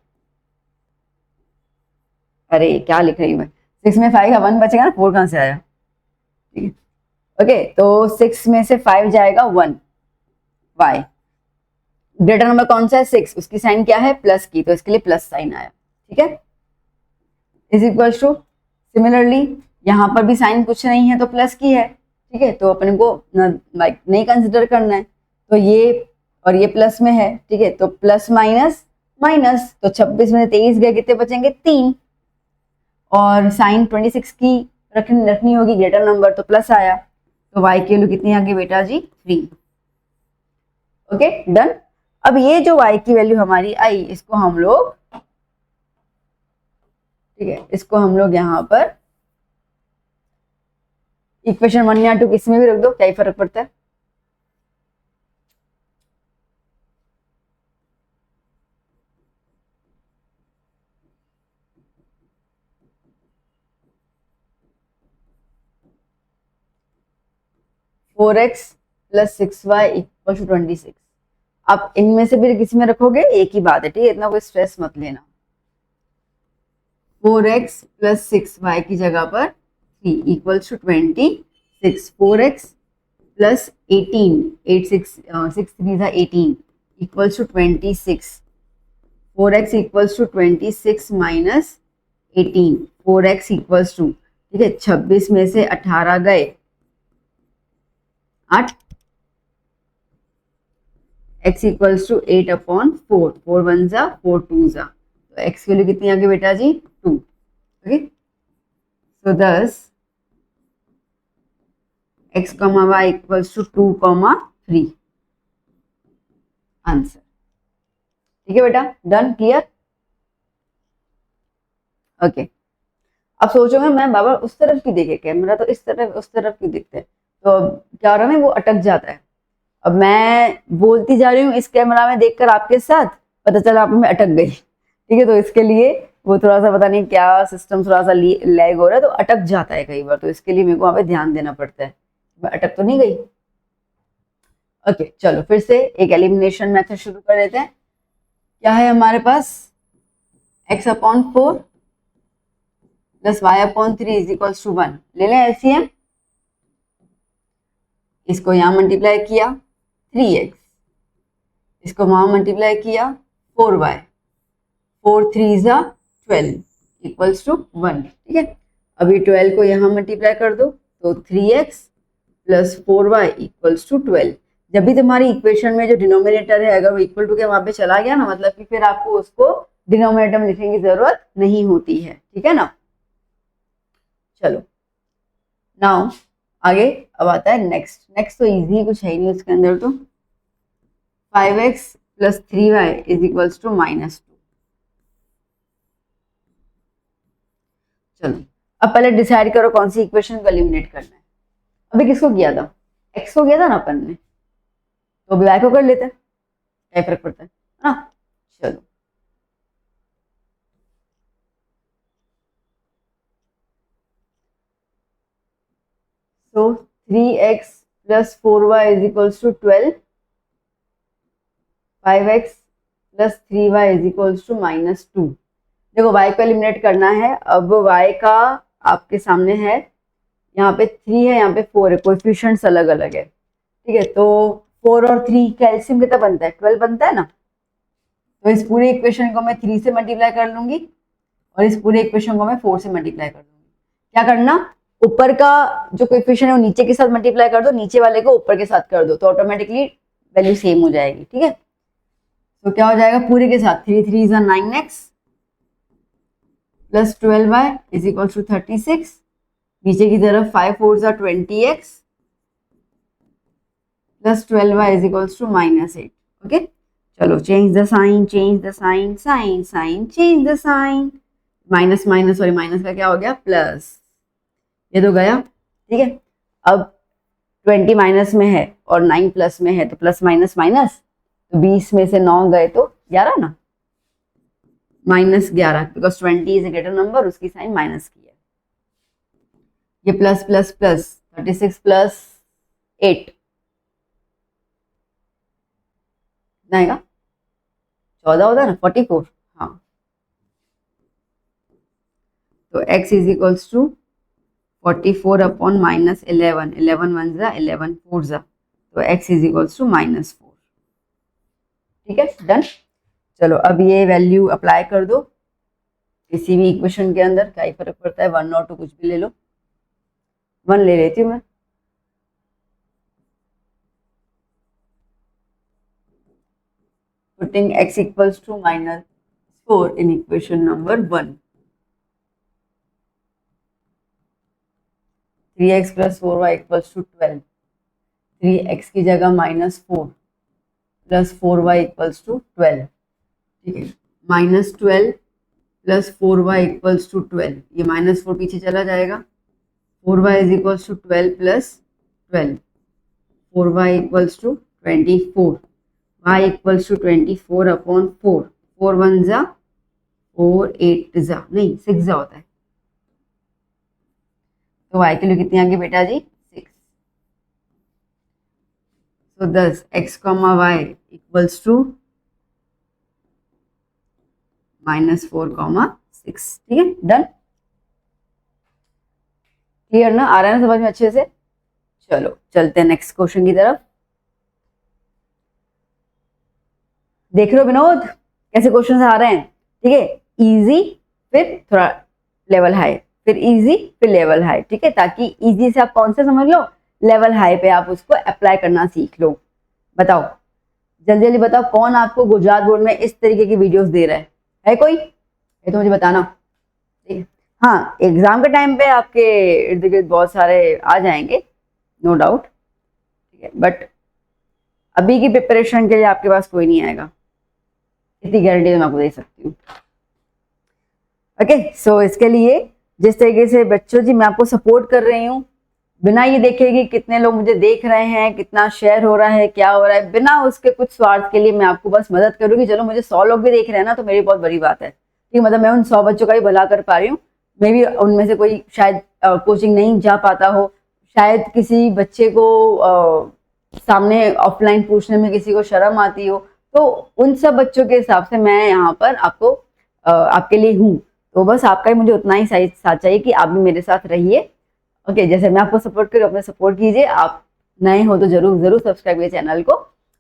अरे क्या लिख रही हूँ मैं, 6 में 5 का 1 बचेगा ना, 4 कहां से आया, ठीक है। ओके, तो 6 में से 5 जाएगा 1, वाई। ग्रेटर नंबर कौन सा है, 6, उसकी साइन क्या है, प्लस की, तो इसके लिए प्लस साइन आया, ठीक है। इज इक्वल टू, सिमिलरली यहां पर भी साइन कुछ नहीं है तो प्लस की है, ठीक है, तो अपने को लाइक नहीं कंसिडर करना है। तो ये और ये प्लस में है, ठीक है, तो प्लस माइनस माइनस, तो 26 में 23 गए, कितने बचेंगे, 3। और साइन 26 की रखनी होगी, ग्रेटर नंबर, तो प्लस आया, तो y की वैल्यू कितनी आ गई बेटा जी, 3। Okay done. अब ये जो y की वैल्यू हमारी आई, इसको हम लोग, ठीक है, इसको हम लोग यहाँ पर इक्वेशन 1 या 2 किसी में भी रख दो, क्या ही फर्क पड़ता है। Four x plus 6y equal to 26। आप इनमें से भी किसी में रखोगे, एक ही बात है, ठीक है, इतना कोई स्ट्रेस मत लेना। 4x प्लस 6y की जगह पर 3 इक्वल्स टू 26। 4x प्लस 18, 8 6 6 3 था 18 equals to 26। 4x equals to 26 minus 18, 4x equals to, ठीक है, 26 में से 18 गए, 8, x इक्वल्स टू 8 अपॉन 4, 4 1 जा 4 2 जा, तो x की वैल्यू कितनी आ गई बेटा जी, 2। Okay, so thus x comma y equals to 2 comma 3 answer. ठीक है बेटा, डन, क्लियर। ओके, अब सोचोगे मैं बाबा उस तरफ क्यों देखे, कैमरा तो इस तरफ उस तरफ क्यों दिखते हैं, तो क्या हो रहा है ना, वो अटक जाता है। अब मैं बोलती जा रही हूँ इस कैमरा में देखकर आपके साथ, पता चला आप में अटक गई, ठीक है, तो इसके लिए वो थोड़ा सा पता नहीं क्या सिस्टम थोड़ा सा लैग हो रहा है, तो अटक जाता है कई बार, तो इसके लिए मेरे को वहां पे ध्यान देना पड़ता है, मैं अटक तो नहीं गई। ओके चलो फिर से एक एलिमिनेशन मेथड शुरू कर देते हैं। क्या है हमारे पास, x upon 4 plus y upon 3 is equals to 1, ले लें एलसीएम। इसको यहां मल्टीप्लाई किया 3x, इसको वहां मल्टीप्लाई किया 4y, 4 3 जा 12 इक्वल्स टू 1, ठीक है। अभी 12 को यहाँ मल्टीप्लाई कर दो, तो 3x plus 4y equals to 12। जब भी तुम्हारी इक्वेशन में जो डिनोमिनेटर है अगर वो इक्वल टू के वहां पे चला गया ना, मतलब कि फिर आपको उसको डिनोमिनेटर में लिखने की जरूरत नहीं होती है, ठीक है ना। चलो नाउ आगे, अब आता है नेक्स्ट। नेक्स्ट तो इजी कुछ है ही नहीं उसके अंदर, तो 5x plus 3y is equals to -2। चलो अब पहले डिसाइड करो कौन सी इक्वेशन को एलिमिनेट करना है। अभी किसको किया था, x को किया था ना अपन ने, तो अभी y को कर लेते हैं, क्या फर्क पड़ता है ना। चलो so 3x plus 4y is equals to 12, 5x plus 3y is equals to -2। देखो y को एलिमिनेट करना है। अब y का आपके सामने है, यहाँ पे 3 है, यहाँ पे 4 है, कोएफिशिएंट्स अलग अलग है, ठीक है। तो 4 और 3 का एलसीएम कितना बनता है, 12 बनता है ना। तो इस पूरे इक्वेशन को मैं 3 से मल्टीप्लाई कर लूंगी और इस पूरे इक्वेशन को मैं 4 से मल्टीप्लाई कर लूंगी। क्या करना, ऊपर का जो कोएफिशिएंट है वो नीचे के साथ मल्टीप्लाई कर दो, नीचे वाले को ऊपर के साथ कर दो, तो ऑटोमेटिकली वैल्यू सेम हो जाएगी, ठीक है। तो क्या हो जाएगा पूरे के साथ, 3 3 is 9x plus 12y is equal to 36, नीचे की तरफ 5 4 is 20x plus 12y is equal to -8। Okay चलो change the sign, change the sign, sign sign change the sign, minus minus, sorry minus का क्या हो गया प्लस, ये तो गया, ठीक है। अब 20 माइनस में है और 9 प्लस में है, तो प्लस माइनस माइनस, तो 20 में से 9 गए तो 11 ना, -11, because 20 is a greater number, उसकी साइन माइनस की है। ये प्लस प्लस प्लस 36 प्लस 8 आएगा 14 होता है ना, 44, हाँ। तो x is equals to 44 upon -11, 11 1 जा 11 4 जा, तो x इज इक्वल्स टू -4, ठीक है, डन। चलो अब ये वैल्यू अप्लाई कर दो किसी भी इक्वेशन के अंदर, क्या ही फर्क पड़ता है, 1 और 2 कुछ भी ले लो, 1 ले लेती हूँ मैं। Putting x equals to -4 in equation number 1, 3x plus 4y equals to 12, 3x की जगह -4 प्लस 4y equals to 12, ठीक है। -12 प्लस 4y equals to 12, ये -4 पीछे चला जाएगा, 4y is equals to 12 plus 12, 4y equals to 24, y equals to 24 upon 4, 4 1 जा 4 8 जा नहीं 6 जा होता है, तो y के लिए कितनी आ गई बेटा जी 6। तो 10 x, y इक्वल्स टू -4, 6, ठीक है, डन। क्लियर ना, आ रहा है ना समझ में अच्छे से। चलो चलते हैं नेक्स्ट क्वेश्चन की तरफ। देख रहे हो विनोद कैसे क्वेश्चन आ रहे हैं, ठीक है। इजी फिर थोड़ा लेवल हाई, फिर इजी फिर लेवल हाई, ठीक है, ताकि इजी से आप कौन से समझ लो, लेवल हाई पे आप उसको अप्लाई करना सीख लो। बताओ जल्दी जल्दी बताओ, कौन आपको गुजरात बोर्ड में इस तरीके की वीडियोस दे रहा है कोई, ये तो मुझे बताना, ठीक है। हाँ एग्जाम के टाइम पे आपके इर्द गिर्द बहुत सारे आ जाएंगे, नो डाउट, ठीक है, बट अभी की प्रिपरेशन के लिए आपके पास कोई नहीं आएगा, इतनी गारंटी मैं आपको दे सकती हूँ। ओके सो इसके लिए जिस तरीके से बच्चों जी मैं आपको सपोर्ट कर रही हूँ, बिना ये देखे कि कितने लोग मुझे देख रहे हैं, कितना शेयर हो रहा है, क्या हो रहा है, बिना उसके कुछ स्वार्थ के लिए मैं आपको बस मदद करूँगी। चलो मुझे 100 लोग भी देख रहे हैं ना, तो मेरी बहुत बड़ी बात है, ठीक, मतलब मैं उन 100 बच्चों का ही भला कर पा रही हूँ। मे भी उनमें से कोई शायद कोचिंग नहीं जा पाता हो, शायद किसी बच्चे को सामने ऑफलाइन पूछने में किसी को शर्म आती हो, तो उन सब बच्चों के हिसाब से मैं यहाँ पर आपको आपके लिए हूँ। तो बस आपका ही मुझे उतना ही साथ चाहिए कि आप भी मेरे साथ रहिए। ओके जैसे मैं आपको सपोर्ट करूँ, अपने सपोर्ट कीजिए। आप नए हो तो जरूर सब्सक्राइब कीजिए चैनल को।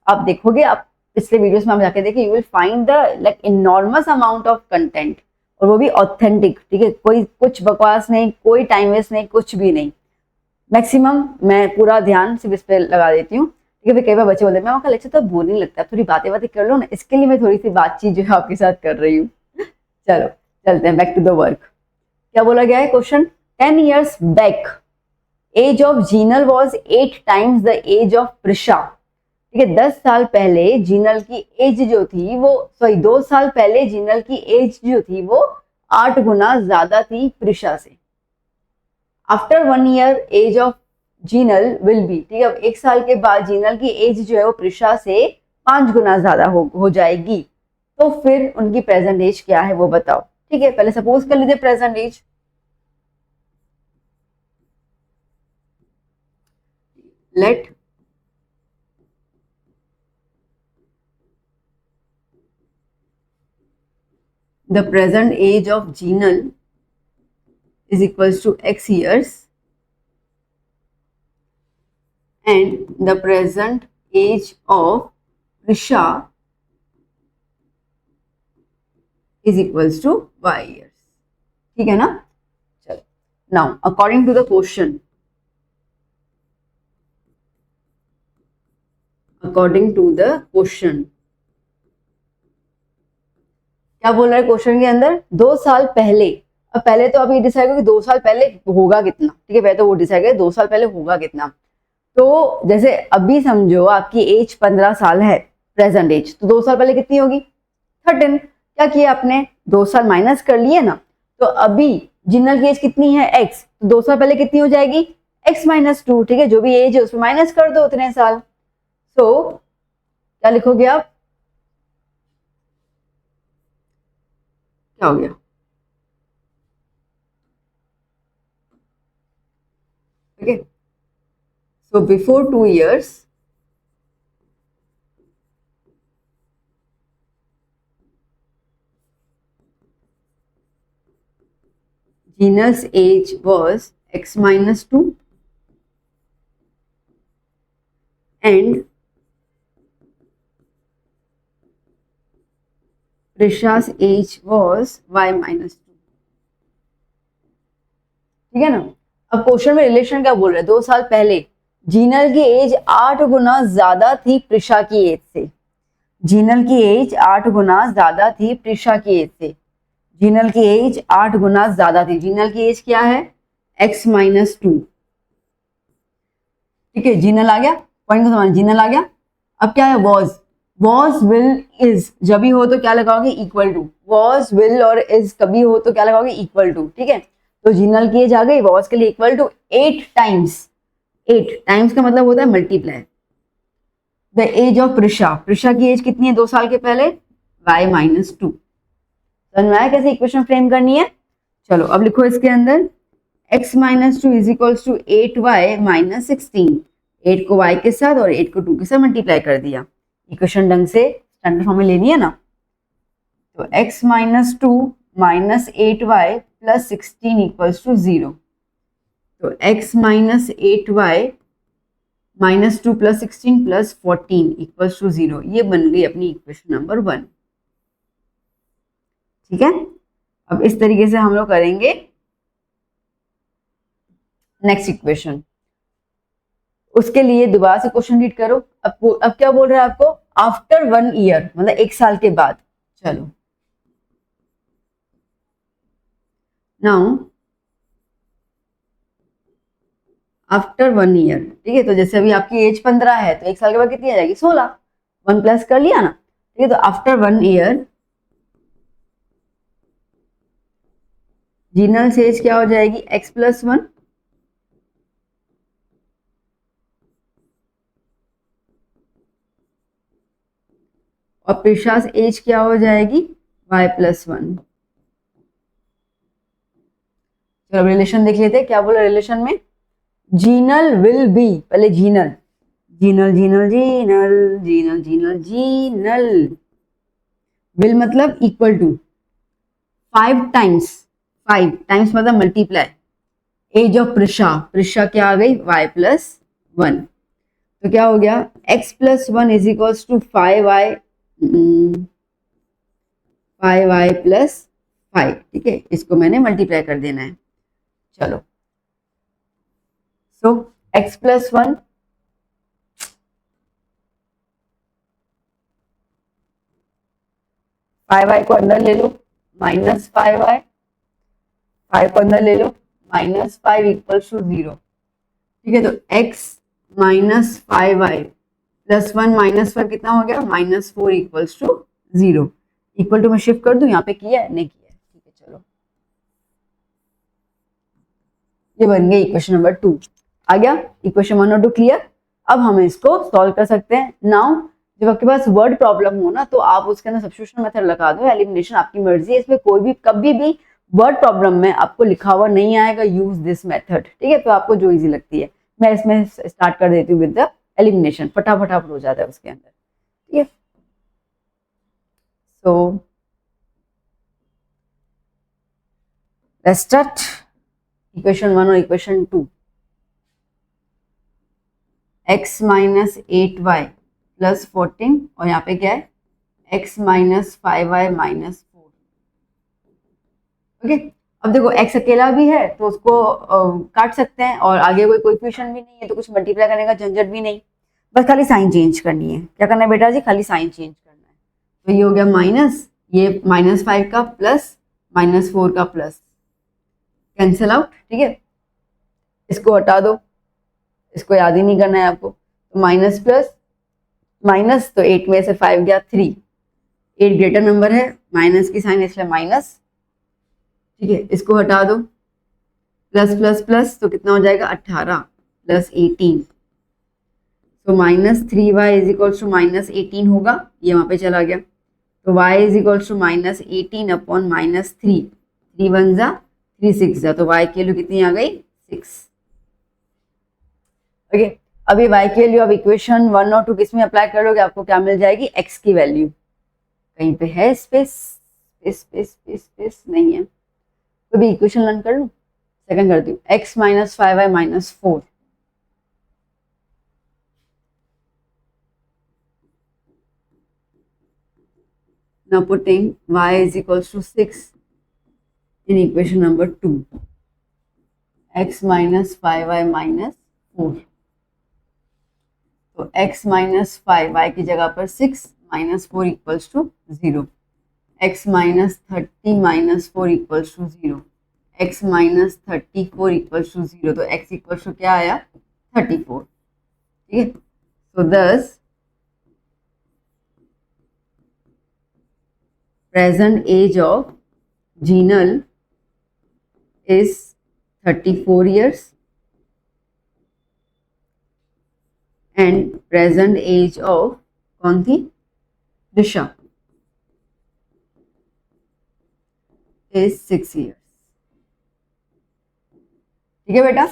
आप देखोगे, आप पिछले वीडियोस में आप जाके देखिए, you will find the like enormous amount of content, और वो भी ऑथेंटिक, ठीक है, कोई कुछ बकवास नहीं, कोई टाइम वेस्ट नहीं, कुछ भी नहीं। मैक्सिमम मैं पूरा ध्यान सिर्फ इस पे लगा देती हूँ, ठीक है। कई बार बच्चे बोलते हैं मैम आपका लेक्चर तो बोरिंग लगता है, थोड़ी बातें कर लो ना, इसके लिए मैं थोड़ी सी बातचीत जो है आपके साथ कर रही हूँ। चलो चलते हैं बैक टू द वर्क। क्या बोला गया है question, 10 years back age of Jinal was 8 times the age of Prisha, ठीक है। 10 साल पहले जीनल की एज जो थी वो 2 साल पहले जीनल की एज जो थी वो 8 गुना ज्यादा थी प्रिशा से। After 1 year age of Jinal will be, ठीक है, अब 1 साल के बाद जीनल की एज जो है वो प्रिशा से 5 गुना ज्यादा हो जाएगी। तो फिर उनकी प्रेजेंट एज क्या है वो बताओ। ठीक है, पहले सपोज कर लीजिए present age. Let the present age of Jinal is equals to x years and the present age of Prisha is equals to y years। ठीक है ना। चलो, now according to the question, क्या बोल रहा है क्वेश्चन के अंदर? 2 साल पहले। अब पहले तो आप ये डिसाइड करो कि 2 साल पहले होगा कितना। ठीक है, पहले तो वो डिसाइड करें 2 साल पहले होगा कितना। तो जैसे अभी समझो आपकी एज 15 साल है, प्रेजेंट एज, तो 2 साल पहले कितनी होगी? 13। क्या किया आपने? 2 साल माइनस कर लिए ना। तो अभी जिनल की एज कितनी है? x, तो 2 साल पहले कितनी हो जाएगी? x minus 2। ठीक है, जो भी एज है उसमें माइनस कर दो उतने साल। तो क्या लिखोगे आप? क्या हो गया? Okay, so before 2 years Gina's age was x minus 2 and Prisha's age was y minus 2। ठीक है ना। अब क्वेश्चन में रिलेशन क्या बोल रहे हैं? 2 साल पहले जीनल की एज 8 गुना ज्यादा थी प्रिशा की एज से। जीनल की एज 8 गुना ज्यादा थी प्रिशा की एज से। जीनल की एज 8 गुना ज्यादा थी। जीनल की एज क्या है? x minus 2। ठीक है, जीनल आ गया, पॉइंट को समझ, जीनल आ गया। अब क्या है? वॉज विल इज, जब भी हो तो क्या लगाओगे? Equal to. वॉज विल और इज कभी हो तो क्या लगाओगे? Equal to. ठीक है, तो जीनल की एज आ गई, वॉज के लिए इक्वल टू 8 टाइम्स। 8 टाइम्स का मतलब होता है multiply the age of Prisha. Prisha की एज कितनी है 2 साल के पहले? y minus 2। समझ में आया कैसे इक्वेशन फ्रेम करनी है? चलो अब लिखो इसके अंदर x minus 2 is equals to 8y minus 16। 8 को y के साथ और 8 को 2 के साथ मल्टीप्लाई कर दिया। इक्वेशन ढंग से स्टैंडर्ड फॉर्म में लेनी है ना। तो x minus 2 minus 8y plus 16 equals to 0। तो x minus 8y minus 2 plus 16 plus 14 equals to 0। ये बन गई अपनी इक्वेशन नंबर 1। ठीक है, अब इस तरीके से हम लोग करेंगे नेक्स्ट इक्वेशन। उसके लिए दोबारा से क्वेश्चन रीड करो। अब क्या बोल रहा है आपको? आफ्टर 1 ईयर, मतलब 1 साल के बाद। चलो नाउ आफ्टर 1 ईयर, ठीक है, तो जैसे अभी आपकी एज 15 है तो 1 साल के बाद कितनी आ जाएगी? 16। 1 प्लस कर लिया ना। ठीक है, तो आफ्टर 1 ईयर जीनल एज क्या हो जाएगी? x प्लस 1 और प्रिशास एज क्या हो जाएगी? y plus 1। चलो रिलेशन देख लेते हैं, क्या बोला रिलेशन में? जीनल विल बी, पहले जीनल, जीनल जीनल जीनल जीनल जीनल जीनल, विल मतलब इक्वल टू 5 टाइम्स। 5 टाइम्स मतलब multiply age of Prisha. Prisha क्या आ गई? y plus 1। तो क्या हो गया? x plus 1 is equals to 5y plus 5। ठीक है, इसको मैंने मल्टीप्लाई कर देना है। चलो, सो x प्लस 1 5y को अंदर ले लो, माइनस 5y, 5 को अंदर ले लो, माइनस 5 इक्वल्स टू 0। ठीक है, तो x माइनस 5y +1 -1 कितना हो गया, -4 इक्वल्स टू 0। इक्वल टू में शिफ्ट कर दूं, यहाँ पे किया है, नहीं किया है, ठीक है चलो। ये बन गया इक्वेशन नंबर 2। आ गया इक्वेशन 1 और 2 क्लियर। अब हम इसको सॉल्व कर सकते हैं। नाउ जब आपके पास वर्ड प्रॉब्लम हो ना, तो आप उसके अंदर सब्स्टिट्यूशन मेथड लगा दो, एलिमिनेशन आपकी मर्जी है। इसमें कोई भी कभी भी वर्ड प्रॉब्लम में आपको लिखा हुआ नहीं आएगा यूज दिस मेथड, ठीक है। तो आपको जो इजी लगती है, मैं इसमें स्टार्ट कर देती हूँ विद द एलिमिनेशन, फटाफट हो जाता है उसके अंदर, ठीक है। सो लेट्स स्टार्ट इक्वेशन 1 और equation 2। x minus 8y plus 14 और यहाँ पे क्या है x minus 5y minus 4। Okay, अब देखो x अकेला भी है तो उसको काट सकते हैं, और आगे कोई कोएफिशिएंट भी नहीं है तो कुछ मल्टीप्लाई करने का झंझट भी नहीं, बस खाली साइन चेंज करनी है। क्या करना है बेटा जी, खाली साइन चेंज करना है। तो ये हो गया माइनस, ये -5 का प्लस -4 का प्लस, कैंसिल आउट, ठीक है। इसको हटा दो, इसको याद ही नहीं करना है आपको। तो माइनस प्लस माइनस, तो 8 में से 5 गया 3, 8 ग्रेटर नंबर है, माइनस की साइन इसलिए माइनस, ठीक है। इसको हटा दो, प्लस प्लस प्लस तो कितना हो जाएगा 18 प्लस 18, तो -3y इज इक्वल्स टू -18 होगा, ये वहां पे चला गया। तो y is equals to -18 upon -3, 3 1 जा 3 6 जा, तो y की वैल्यू कितनी आ गई 6। ओके, अब ये y की वैल्यू अब इक्वेशन 1 और 2 किस में अप्लाई करोगे, आपको क्या मिल जाएगी, x की वैल्यू। कहीं पे है space, space space space space नहीं है, तो भी इक्वेशन लर्न कर लूं, सेकंड करती हूँ, x minus 5y minus 4। Now putting y is equals to 6 in equation number 2, x minus 5y minus 4। तो x minus 5 y की जगह पर 6 minus 4 equals to 0, x minus 30 minus 4 equals to 0, x minus 34 equals to 0। तो x equals to क्या आया 34, ठीक है। तो thus present age of Jinal is 34 years and present age of कौन थी, दिशा, is 6 years। ठीक है बेटा,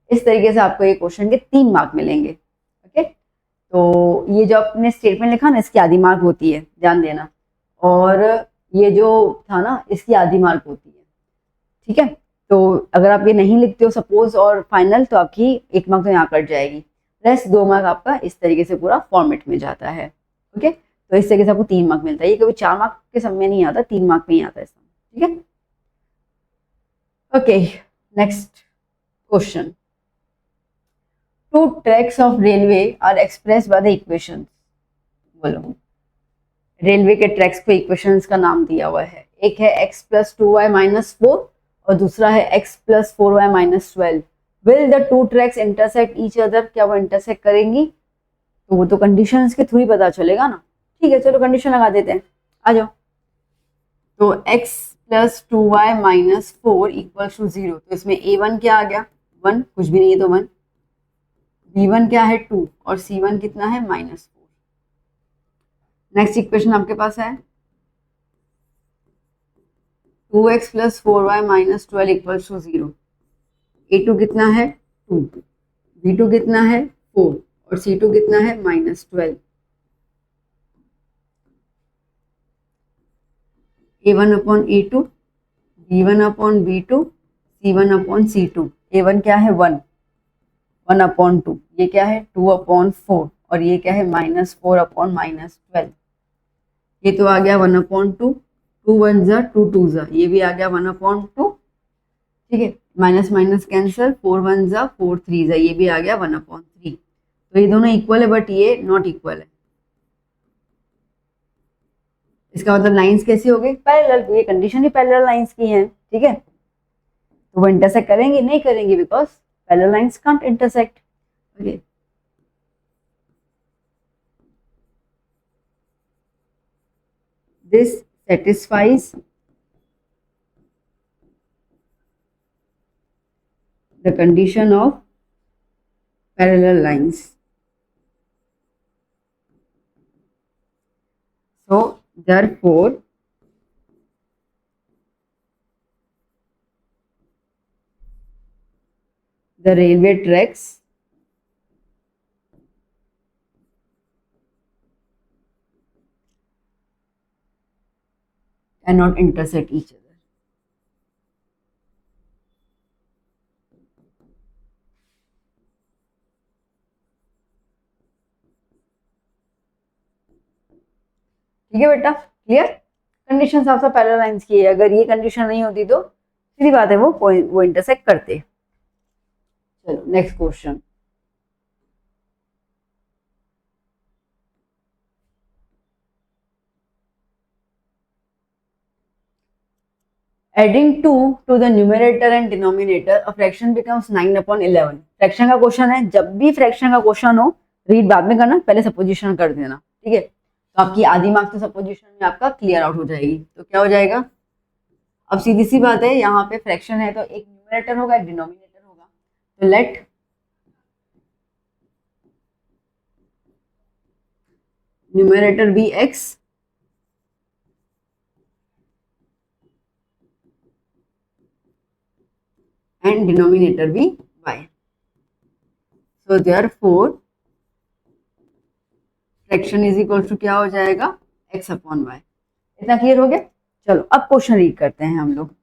इस तरीके से आपको ये क्वेश्चन के 3 मार्क मिलेंगे। ओके, तो ये जो आपने स्टेटमेंट लिखा ना, इसकी आधी मार्क होती है, ध्यान देना, और ये जो था ना, इसकी आधी मार्क होती है, ठीक है। तो अगर आप ये नहीं लिखते हो सपोज और फाइनल, तो आपकी 1 मार्क तो यहाँ कट जाएगी, प्लस 2 मार्क आपका इस तरीके से पूरा फॉर्मेट में जाता है। ओके, तो इस तरीके से आपको 3 मार्क मिलता है, ये कभी 4 मार्क के समय में नहीं आता, 3 मार्क में ही आता है, ठीक है। Okay, next question, 2 tracks of railway are express by the equations. बोलो, रेलवे के ट्रैक्स को इक्वेशंस का नाम दिया हुआ है, एक है x प्लस 2y माइनस 4 और दूसरा है x plus 4y minus 12। Will the 2 tracks intersect each other, क्या वो इंटरसेक्ट करेंगी, तो वो तो कंडीशंस के थ्रू ही पता चलेगा ना। ठीक है, चलो कंडीशन लगा देते हैं, आ जाओ। तो x plus 2y minus 4 equals to 0, तो इसमें a1 क्या आ गया 1, कुछ भी नहीं है तो 1, b1 क्या है 2 और c1 कितना है -4। नेक्स्ट इक्वेशन आपके पास है 2x plus 4y minus 12 equals to 0, a2 कितना है 2, b2 कितना है 4 और c2 कितना है -12। a1 upon a2, b1 upon b2, c1 upon c2। a1 क्या है 1, 1 अपॉन 2, ये क्या है 2 अपॉन 4 और ये क्या है -4 अपॉन -12। ये तो आ गया 1 अपॉन 2, 2 1 जा 2 2 जा, ये भी आ गया 1 अपॉन 2, ठीक है। माइनस माइनस कैंसिल, 4 1 जा 4 3 जा, ये भी आ गया 1 अपॉन 3। तो ये दोनों इक्वल है बट ये नॉट इक्वल है। इसका मतलब लाइंस कैसी हो गई, पैरेलल, ये कंडीशन ही पैरेलल लाइंस की है, ठीक है। तो वो इंटरसेक्ट करेंगे, नहीं करेंगे, because parallel lines can't intersect. Okay, this satisfies the condition of parallel lines. So therefore the railway tracks cannot intersect each other. ठीक है बेटा, क्लियर। कंडीशन साफ साफ पैरेलल लाइंस की है, अगर ये कंडीशन नहीं होती तो सीधी बात है वो इंटरसेक्ट करते। चलो next question. Adding 2 to the numerator and denominator, a fraction becomes 9/11। Fraction का क्वेश्चन है, जब भी फ्रैक्शन का क्वेश्चन हो रीड बाद में करना, पहले सपोजिशन कर देना, ठीक है। तो आपकी आधी मार्क्स तो सपोजिशन में आपका क्लियर आउट हो जाएगी। तो क्या हो जाएगा, अब सीधी सी बात है, यहाँ पे फ्रैक्शन है तो एक न्यूमरेटर होगा एक डिनोमिनेटर होगा। तो let numerator be x and denominator be y. So therefore fraction is equal to क्या हो जाएगा, x upon y। इतना क्लियर हो गया। चलो अब क्वेश्चन रीड करते हैं हम लोग,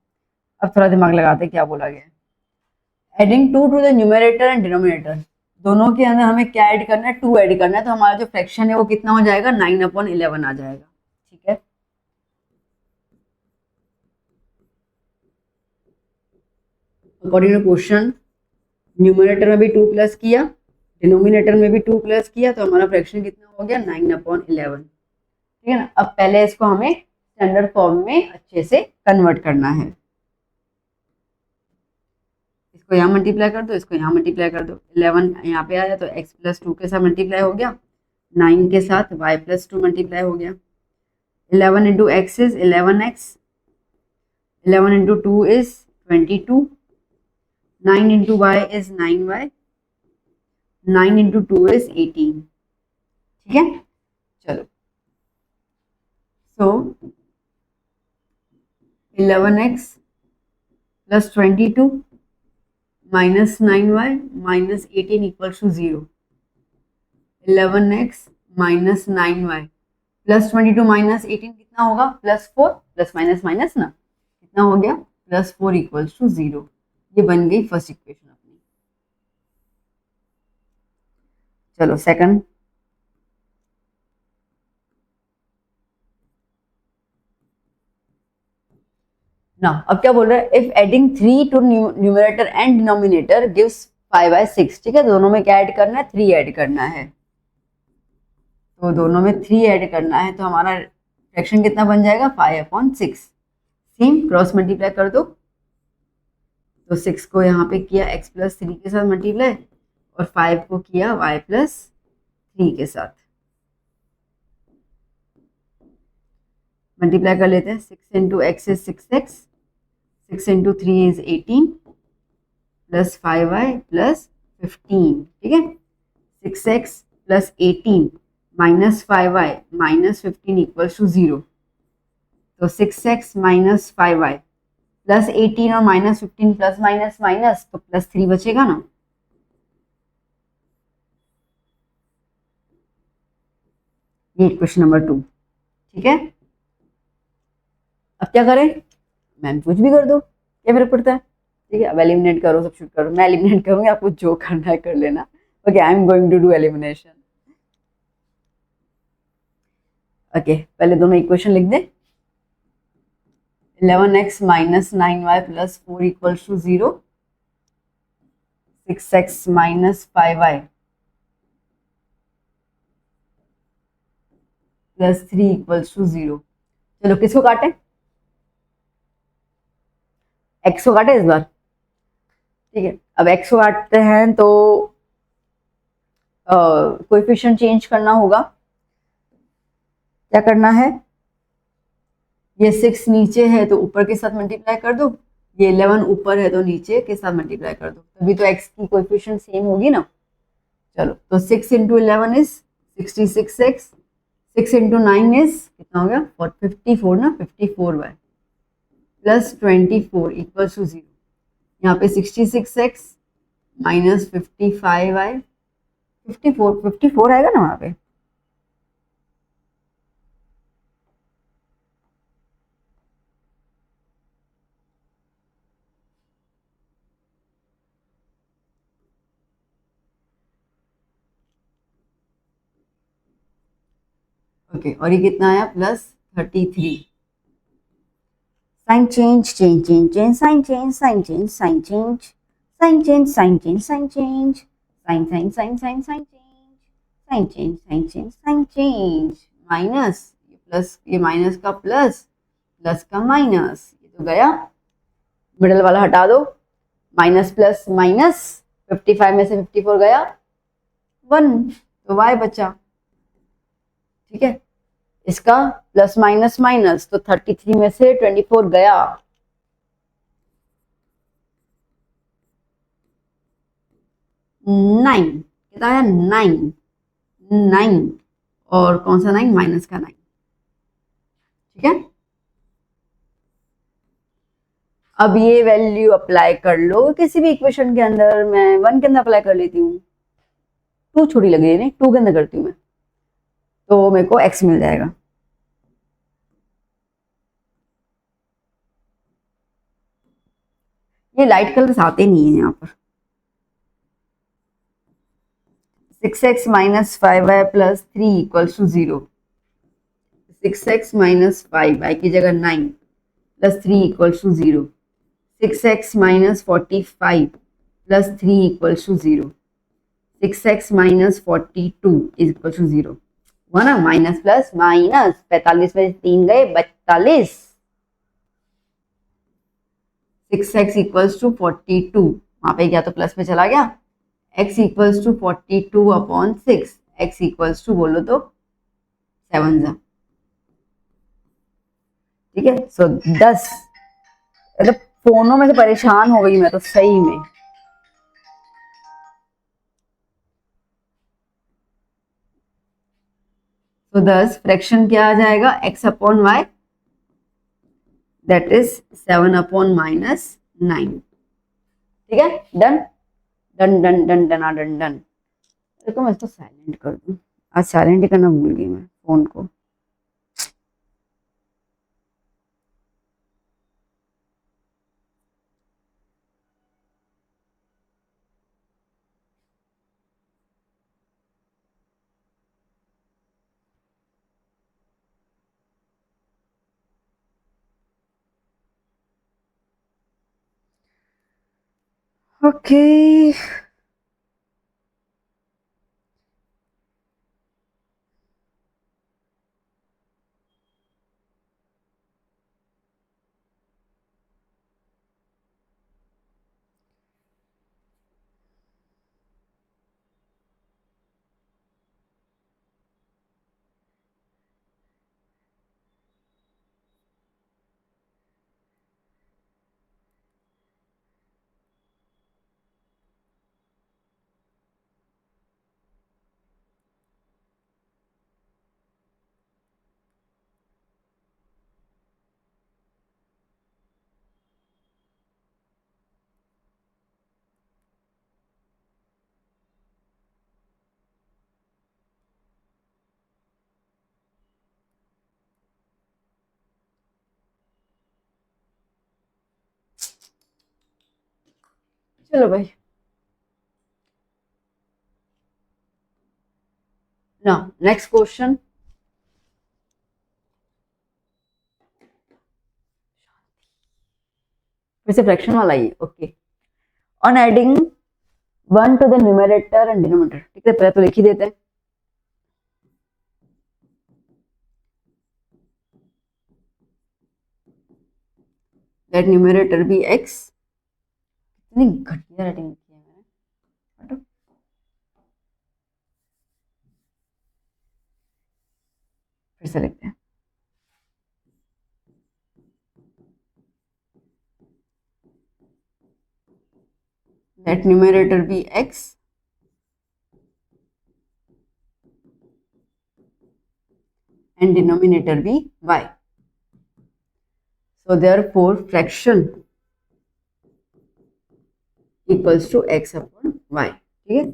अब थोड़ा दिमाग लगाते हैं क्या बोला गया है। Adding 2 to the numerator and denominator, दोनों के अंदर हमें क्या ऐड करना है, 2 ऐड करना है। तो हमारा जो फ्रैक्शन है वो कितना हो जाएगा, 9/11 आ जाएगा, ठीक है। अकॉर्डिंग टू क्वेश्चन न्यूमरेटर में भी 2 प्लस किया, डिनोमिनेटर में भी 2 प्लस किया, तो हमारा फ्रैक्शन कितना हो गया, 9/11, ठीक है ना। अब पहले इसको हमें स्टैंडर्ड फॉर्म में अच्छे से कन्वर्ट करना है। इसको यहाँ मल्टीप्लाई कर दो, इसको यहाँ मल्टीप्लाई कर दो। 11 यहाँ पे आया तो x प्लस 2 के साथ मल्टीप्लाई हो गया, 9 के साथ y प्लस 2 मल्टीप्लाई हो गया। 11 into x is 11x, 11 into 2 is 22, 9 into y is 9y, 9 into 2 is 18, ठीक है। चलो so 11x plus 22 minus 9y minus 18 equals to 0। 11x minus 9y plus 22 minus 18 कितना होगा, +4, प्लस माइनस माइनस ना, कितना हो गया, +4 इक्वल्स टू 0। ये बन गई फर्स्ट इक्वेशन अपनी। चलो सेकंड, ना अब क्या बोल रहा है, if adding 3 to numerator and denominator gives 5/6, ठीक है। दोनों में क्या ऐड करना है, 3 ऐड करना है। तो दोनों में 3 ऐड करना है, तो हमारा फ्रैक्शन कितना बन जाएगा, 5/6। सेम क्रॉस मल्टीप्लाई कर दो, तो 6 को यहाँ पे किया x प्लस 3 के साथ मल्टीप्लाई, और 5 को किया y प्लस 3 के साथ मल्टीप्लाई कर लेते हैं। 6 into x is 6x, 6 into 3 is 18 plus 5y plus 15, ठीक है। 6x plus 18 minus 5y minus 15 equals to 0। तो 6x माइनस 5y प्लस 18 और माइनस 15 प्लस माइनस माइनस, तो +3 बचेगा ना। ये क्वेश्चन नंबर 2, ठीक है। अब क्या करें, मैम कुछ भी कर दो, क्या फर्क पड़ता है, ठीक है। अब एलिमिनेट करो, सब करो, मैं एलिमिनेट करूंगी, आपको जो करना है कर लेना। Okay, I am going to do elimination. Okay, पहले दोनों इक्वेशन लिख दे। 11x minus 9y plus 4 equals to 0, 6x minus 5y plus 3 equals to 0। चलो किसको काटे, x को काटे इस बार, ठीक है। अब x को काटते हैं तो कोएफिशिएंट चेंज करना होगा। क्या करना है, ये 6 नीचे है तो ऊपर के साथ मल्टीप्लाई कर दो, ये 11 ऊपर है तो नीचे के साथ मल्टीप्लाई कर दो, तभी तो x की कोएफिशिएंट सेम होगी ना। चलो तो 6 into 11 is 66x, 6 into 9 is कितना हो गया 54 ना, 54y प्लस 24 इक्वल्स टू 0। यहाँ पे 66x माइनस 55y, 54 आएगा ना वहाँ पे। ओके और ये कितना आया plus 33। Sign change change change change sign change sign change sign change sign change sign change sign change sign sign sign sign sign change sign change sign change sign change minus ये plus, ये minus का plus, plus का minus, ये तो गया, middle वाला हटा दो, माइनस प्लस माइनस, 55 में से 54 गया 1, तो y बचा। ठीक है, इसका प्लस माइनस माइनस, तो 33 में से 24 गया, नाइन, कितना आया 9, 9 और कौन सा 9, माइनस का 9। ठीक है, अब ये वैल्यू अप्लाई कर लो किसी भी इक्वेशन के अंदर। मैं 1 के अंदर अप्लाई कर लेती हूँ, 2 छोटी लग रही है, नहीं 2 के अंदर करती हूँ मैं, तो मेरे को x मिल जाएगा। ये लाइट कलर्स आते नहीं है यहाँ पर। 6x minus 5y plus 3 equals to 0। 6x minus 5y की जगह 9 plus 3 equals to 0। 6x minus 45 plus 3 equals to 0। 6x minus 42 is equal to 0। हुआ ना, माइनस प्लस माइनस, 45 में 3 गए 42। 6x इक्वल्स टू 42, वहां पे क्या तो प्लस में चला गया, x equals to 42 upon 6, x equals to बोलो तो 7 जा। ठीक है, सो 10, मतलब फोनों में से परेशान हो गई मैं तो सही में। तो 10 फ्रैक्शन क्या आ जाएगा, x upon y, that is 7 upon minus 9। ठीक है, done done done done done done done. देखो मैं इसको साइलेंट कर दूं, आज साइलेंट करना भूल गई मैं फोन को। ओके चलो भाई, ना नेक्स्ट क्वेश्चन। फिर से फ्रैक्शन वाला ही, okay. On adding 1 to the numerator and denominator, ठीक है, पहले तो लिख ही देते हैं। Let numerator be x। इतनी घटिया राइटिंग लिखी है मैंने, हटो। फिर से लिखते हैं, let numerator be x and denominator be y. So therefore fraction equals to x upon y. ठीक है.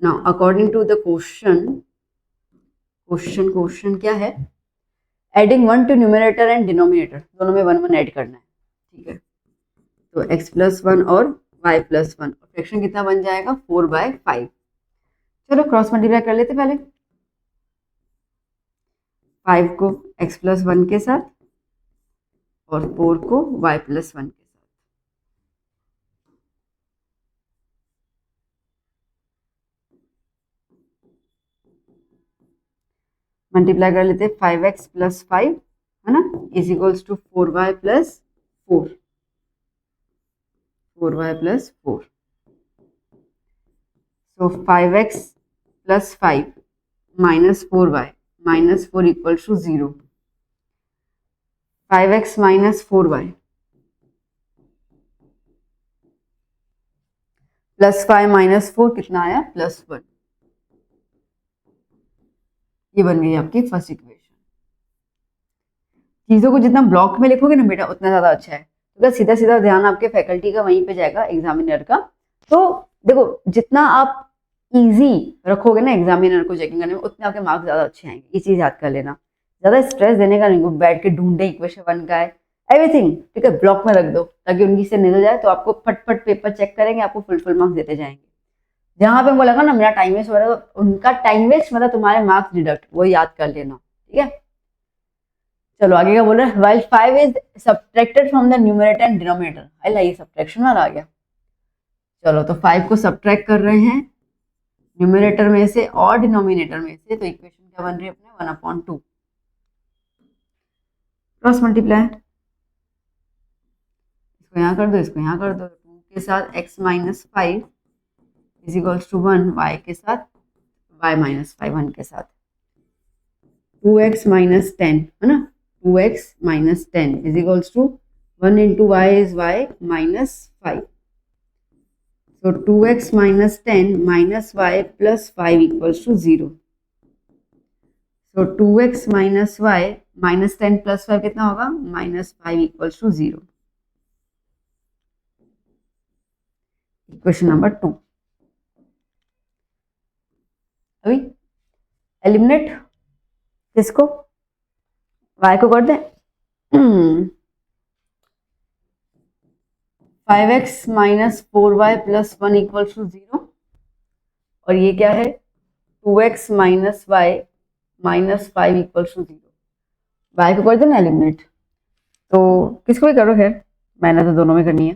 Now according to the question क्या है? Adding 1 to numerator and denominator, दोनों में 1 1 ऐड करना है. ठीक है. तो x plus 1 और y plus 1, फ्रैक्शन कितना बन जाएगा? 4/5. चलो क्रॉस मल्टीप्लाई कर लेते पहले. 5 को x plus 1 के साथ और 4 को y plus 1 के साथ. मल्टीप्लाई कर लेते 5x plus 5 है ना, is equals to 4y plus 4. 4y plus 4. So 5x plus 5 minus 4y minus 4 equals to 0. 5x minus 4y plus 5 minus 4 कितना आया? प्लस 1. ये बन गई आपकी फर्स्ट इक्वेशन. चीजों को जितना ब्लॉक में लिखोगे ना बेटा उतना ज्यादा अच्छा है. अगर सीधा सीधा ध्यान आपके फैकल्टी का वहीं पे जाएगा, एग्जामिनर का. तो देखो जितना आप इजी रखोगे ना एग्जामिनर को चेकिंग करने में, उतने आपके मार्क्स ज्यादा अच्छे आएंगे. ये चीज याद कर लेना. ज्यादा स्ट्रेस देने का नहीं, बैठ के ढूंढे इक्वेशन 1 का है एवरीथिंग. ठीक है, ब्लॉक में रख दो ताकि उनकी से निकल जाए. तो आपको फटफट पेपर चेक करेंगे, आपको फुल मार्क्स देते जाएंगे. जहां पे बोला ना मेरा टाइम वेस्ट हो रहा है, तो उनका टाइम वेस्ट मतलब तुम्हारे मार्क्स डिडक्ट, वो याद कर लेना. ठीक है, चलो आगे का बोल रहा है. While 5 is subtracted from the numerator and denominator. अल्लाह ये सब्ट्रैक्शन वाला आ गया. चलो तो 5 को सब्ट्रैक्ट कर रहे हैं न्यूमरेटर में से और डिनोमिनेटर में से. तो इक्वेशन क्या बन रही है अपने? 1/2. क्रॉस मल्टीप्लाई, इसको यहाँ कर दो, इसको यहाँ कर दो. 2 के साथ x minus 5 is equals to 1, y के साथ y माइनस 5 1 के साथ 2x माइनस 10 है ना. 2x minus 10 is equals to 1 into y is y minus 5. So 2x minus 10 minus y plus 5 equals to 0. So 2x minus y minus 10 plus 5 कितना होगा? minus 5 equals to 0. Equation number 2. अभी eliminate किसको? y को कर दें. 5x minus 4y plus 1 equal to 0. और ये क्या है? 2x minus y minus 5 equal to 0. y को कर दो ना एलिमिनेट. तो किसको भी करो, खैर मैंने तो दोनों में करनी है.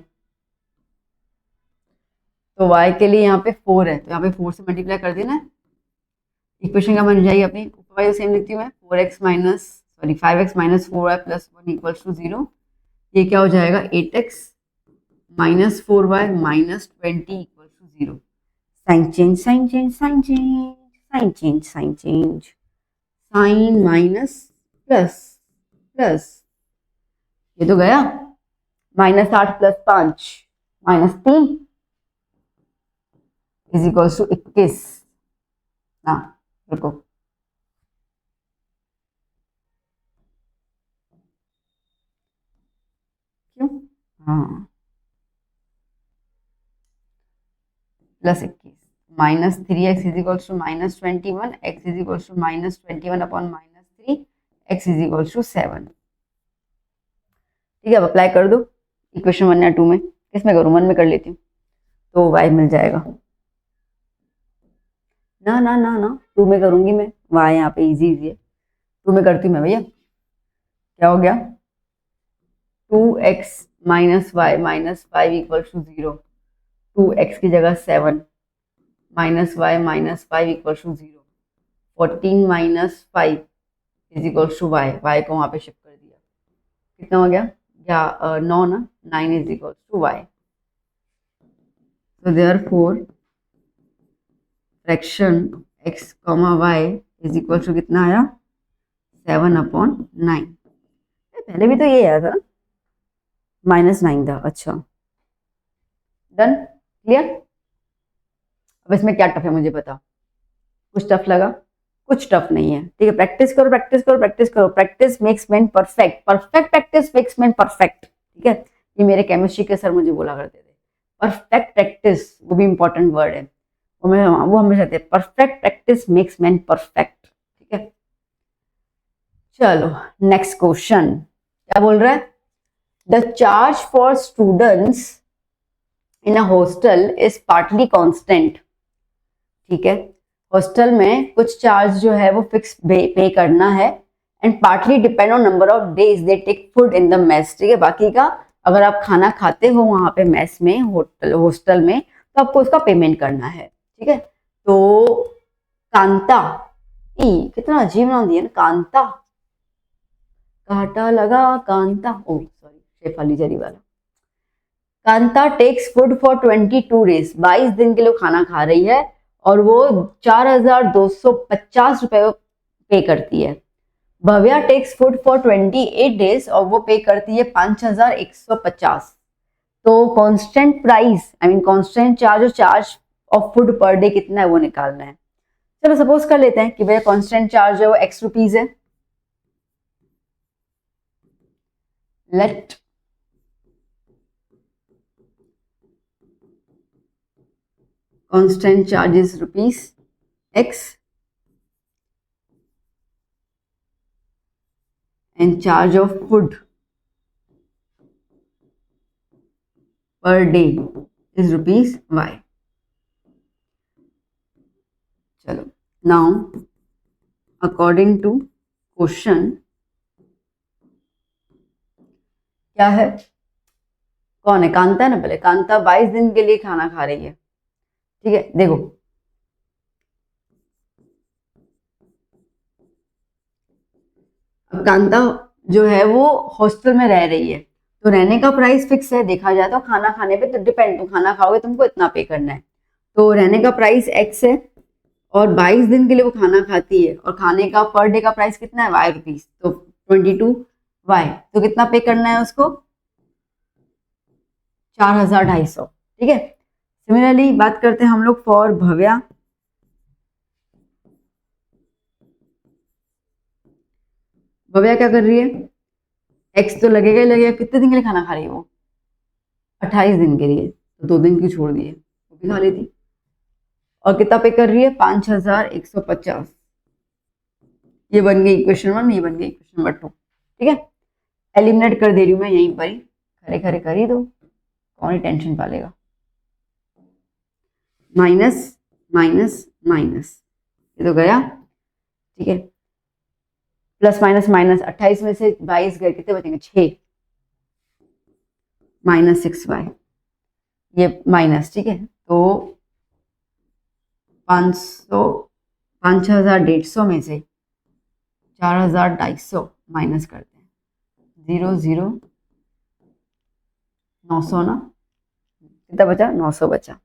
तो y के लिए यहाँ पे 4 है, तो यहाँ पे 4 से मल्टीप्लाई कर देना है. इक्वेशन क्या बन जाएगी अपनी? ऊपर वाली सेम लिखती हूँ मैं. 5x minus 4y plus 1 equal to 0. ये क्या हो जाएगा? 8x minus 4y minus 20 equal to 0. Sign change, sign change, sign change, sign change, sign change. Sign minus plus plus, ये तो गया. Minus 8 plus 5 minus 3 is equal to 21. हाँ रुको, क्यों? हाँ plus 21 minus 3x is equal to minus 21, x is equal to minus 21 upon minus 3, x is equal to 7. ठीक है, अब अप्लाई कर दो इक्वेशन 1 या 2 में. किसमें करूँ? 1 में कर लेती हूँ. तो y मिल जाएगा. ना ना ना ना 2 में करूंगी मैं. y यहाँ पे इजी है. 2 में करती हूँ मैं भैया. क्या हो गया? 2x minus y minus 5 equal to 0. 2x की जगह 7 minus y minus 5 equal to 0. 14 minus 5 is equal to y. y को वहाँ पे शिफ्ट कर दिया. कितना हो गया? या 9 ना, 9 is equal to y. So therefore fraction x, y is equal to कितना आया? 7/9. पहले भी तो ये आया था, -9 था. अच्छा डन, क्लियर। अब इसमें क्या टफ है मुझे बताओ, कुछ टफ लगा? कुछ टफ नहीं है, ठीक है। प्रैक्टिस करो प्रैक्टिस करो प्रैक्टिस करो, practice makes man perfect, perfect practice makes man perfect, ठीक है। ये मेरे केमिस्ट्री के सर मुझे बोला करते थे, परफेक्ट प्रैक्टिस, वो भी इंपॉर्टेंट वर्ड है, वो हमेशा कहते हैं perfect practice makes man perfect, ठीक है। चलो नेक्स्ट क्वेश्चन क्या बोल रहा है, the charge for students in a hostel is partly constant, ठीक है। हॉस्टल में कुछ चार्ज जो है वो फिक्स पे करना है, and partly depend on number of days they take food in the mess, ठीक है। बाकी का अगर आप खाना खाते हो वहां पे मेस में, हॉस्टल में, तो आपको उसका पेमेंट करना है, ठीक है। तो कांता, कितना अजीब नाम दिया ना, कांता, कांटा लगा Kanta, oh sorry Shefali Jariwala. Kanta takes food for 22 days, 22 दिन के लिए खाना खा रही है, और वो 4,250 रुपए पे करती है। Bhavya takes food for 28 days और वो पे करती है 5,150। तो constant price, I mean constant charge और charge of food per day कितना है वो निकालना है। चलो सपोज कर लेते हैं कि भैया कांस्टेंट चार्ज है वो x रुपीज है, late constant charge is rupees x and charge of food per day is rupees y. चलो now according to question क्या है, कौन है, कांता है ना, पहले कांता 22 दिन के लिए खाना खा रही है, ठीक है। देखो कांता जो है वो हॉस्टल में रह रही है, तो रहने का प्राइस फिक्स है, देखा जाए तो खाना खाने पे तो डिपेंड, तो खाना खाओगे तुमको इतना पे करना है, तो रहने का प्राइस x है, और 22 दिन के लिए वो खाना खाती है, और खाने का पर डे का प्राइस कितना है y रुपीज, तो 22y, तो कितना पे करना है उसको, 4,250, ठीक है। सिमिलरली बात करते हैं हम लोग फॉर भव्या, भव्या क्या कर रही है, x तो लगेगा ही लगेगा, कितने दिन के लिए खाना खा रही है वो, 28 दिन के लिए, तो 2 दिन की छोड़ दिए, वो भी खा लेती, और कितना पे कर रही है 5,150, ये बन गई इक्वेशन 1, ये बन गई इक्वेशन नंबर 2, ठीक है। एलिमिनेट कर दे रही हूँ मैं यहीं पर ही, खरे खरे कर ही दो, कौन ही टेंशन पालेगा, माइनस माइनस माइनस, ये तो गया, ठीक है। प्लस माइनस माइनस, 28 में से 22 गए, कितने बचेंगे 6, -6y, ये माइनस, ठीक है। तो 5,150 में से 4,250 माइनस करते हैं, 0 0 900 ना, कितना बचा, 900 बचा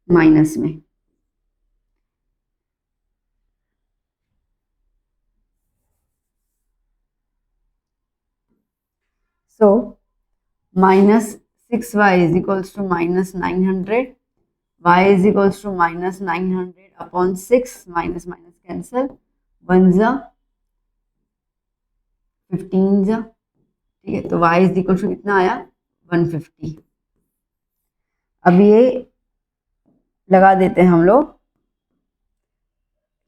माइनस में, so -6y is equals to -900, y is equals to -900 upon 6, minus minus cancel, 1 जा 15 जा, ठीक है। तो y इज इक्वल टू कितना आया 150। अब ये लगा देते हैं हम लोग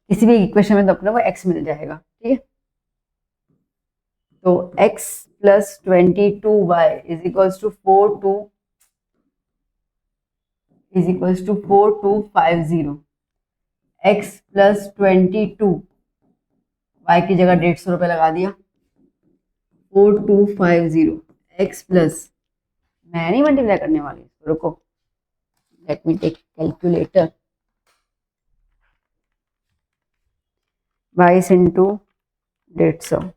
किसी भी इक्वेशन में, तो अपने को x मिल जाएगा, ठीक है। तो x plus 22y is equals to 4250, x plus 22, y की जगह 150 रुपये लगा दिया, 4250, x प्लस, मैं नहीं मल्टीप्लाई करने वाली, रुको, let me take calculator, 22 into 150,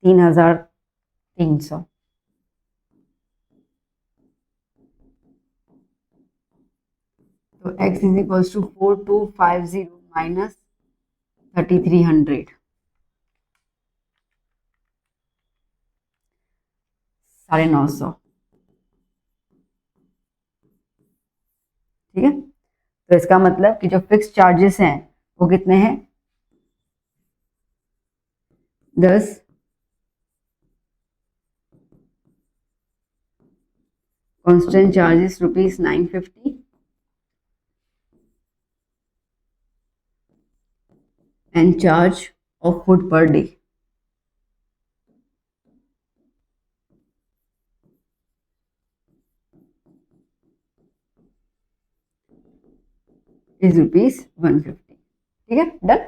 3,300, तो x is equals to 4250 minus 3,300, 950, तो इसका मतलब कि जो फिक्स चार्जेस हैं वो कितने हैं, 10, constant charges ₹950 and charge of food per day is ₹150। ठीक है, डन।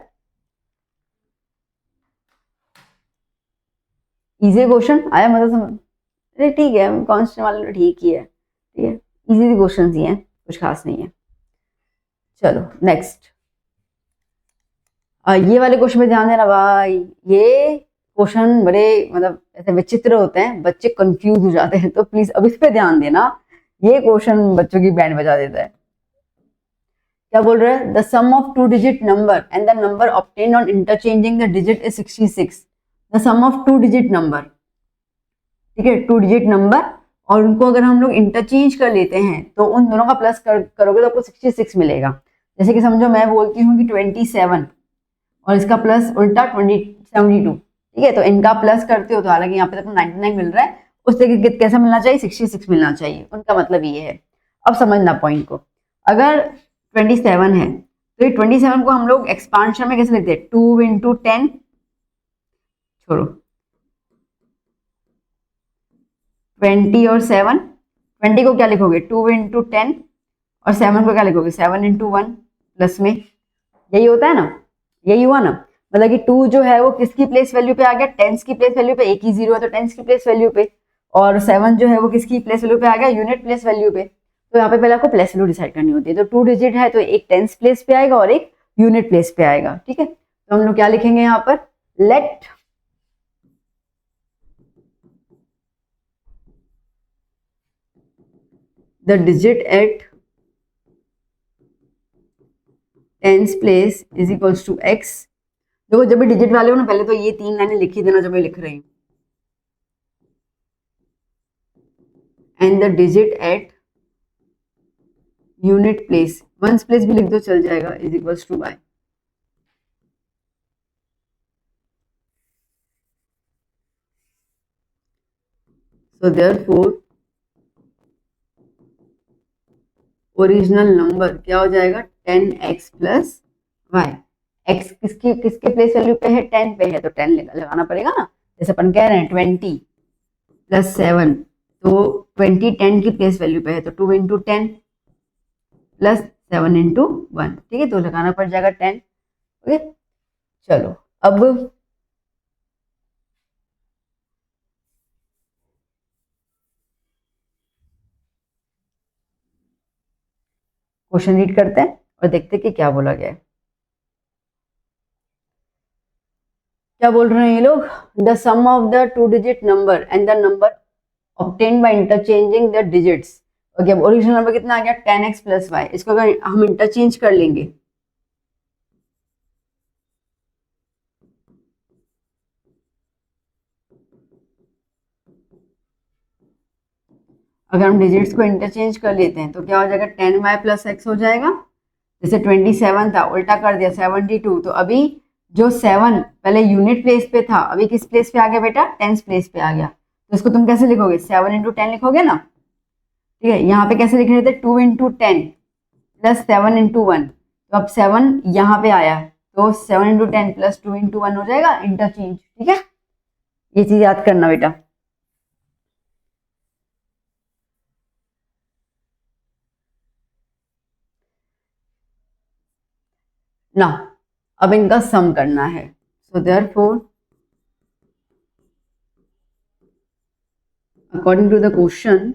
इजी क्वेश्चन आया, मतलब समझ, अरे ठीक है, कांस्टेंट वाले तो ठीक ही है, ठीक है, इजी क्वेश्चन ही हैं, कुछ खास नहीं है। चलो नेक्स्ट, ये वाले क्वेश्चन पे ध्यान देना भाई, ये क्वेश्चन बड़े मतलब ऐसे विचित्र होते हैं, बच्चे कंफ्यूज हो जाते हैं, तो प्लीज अब इस पे ध्यान देना, ये क्वेश्चन बच्चों की बैंड बजा देता है। क्या बोल रहा है, the sum of 2 digit number and the number obtained on interchanging the digit is 66। The sum of 2 digit number, ठीक है, 2 डिजिट नंबर, और उनको अगर हम लोग इंटरचेंज कर लेते हैं तो उन दोनों का प्लस करोगे तो आपको 66 मिलेगा। जैसे कि समझो मैं बोलती हूँ कि 27 और इसका प्लस उल्टा 72, ठीक है, तो इनका प्लस करते हो तो हालांकि यहाँ पे तो 99 मिल रहा है, उस तरीके कैसा मिलना चाहिए, 66 मिलना चाहिए, उनका मतलब ये है। अब समझना पॉइंट को, अगर 27 है तो ये 27 को हम लोग एक्सपांशन में कैसे लिखते हैं, 2 इंटू 10, छोड़ो 20 और 7, 20 को क्या लिखोगे 2 इंटू 10 और 7 को क्या लिखोगे 7 इंटू 1 प्लस में, यही होता है ना, यही हुआ ना, मतलब कि 2 जो है वो किसकी प्लेस वैल्यू पे आ गया, टेंस की प्लेस वैल्यू पे, एक ही जीरो है तो टेंस की प्लेस वैल्यू पे, और 7 जो है वो किसकी प्लेस वैल्यू पे आ गया, यूनिट प्लेस वैल्यू पे। तो यहाँ पे पहले आपको प्लेस वैल्यू डिसाइड करनी होती है, तो 2 डिजिट है तो एक टेंस प्लेस पे आएगा और एक यूनिट प्लेस पे आएगा, ठीक है। तो हम लोग क्या लिखेंगे यहाँ पर, let the digit at tens place is equals to x. देखो जब भी डिजिट वाले हो ना, पहले तो ये 3 लाइनें लिखी देना जब मैं लिख रही हूँ, and the digit at unit place, once place भी लिख दो चल जाएगा, is equals to y. So therefore original number क्या हो जाएगा 10x प्लस वाई। x किसकी किसके प्लेस वैल्यू पे है, 10 पे है, तो 10 लगाना पड़ेगा ना, जैसे अपन कह रहे हैं 20 प्लस 7, तो 20 10 की प्लेस वैल्यू पे है, तो 2 इंटू 10 प्लस 7 इंटू 1, ठीक है, तो लगाना पड़ जाएगा 10। ओके, चलो अब क्वेश्चन रीड करते हैं और देखते हैं कि क्या बोला गया है। क्या बोल रहे हैं ये लोग, the sum of the 2 digit number and the number obtained by interchanging the digits. Okay, अब ओरिजिनल नंबर कितना आ गया 10x प्लस वाई, इसको अगर हम इंटरचेंज कर लेंगे, अगर हम डिजिट्स को इंटरचेंज कर लेते हैं तो क्या हो जाएगा 10y प्लस एक्स हो जाएगा। जैसे 27 था उल्टा कर दिया 72, तो अभी जो 7 पहले यूनिट प्लेस पे था अभी किस प्लेस पे आ गया बेटा, टेंस प्लेस पे आ गया, तो इसको तुम कैसे लिखोगे 7 इंटू 10 लिखोगे ना, ठीक है। यहाँ पे कैसे लिख रहे थे 2 इंटू 10 प्लस 7 इंटू 1, तो अब 7 यहाँ पे आया तो 7 इंटू 10 प्लस 2 इंटू 1 हो जाएगा इंटरचेंज, ठीक है, ये चीज याद करना बेटा। ना अब इनका सम करना है, so therefore according to the question,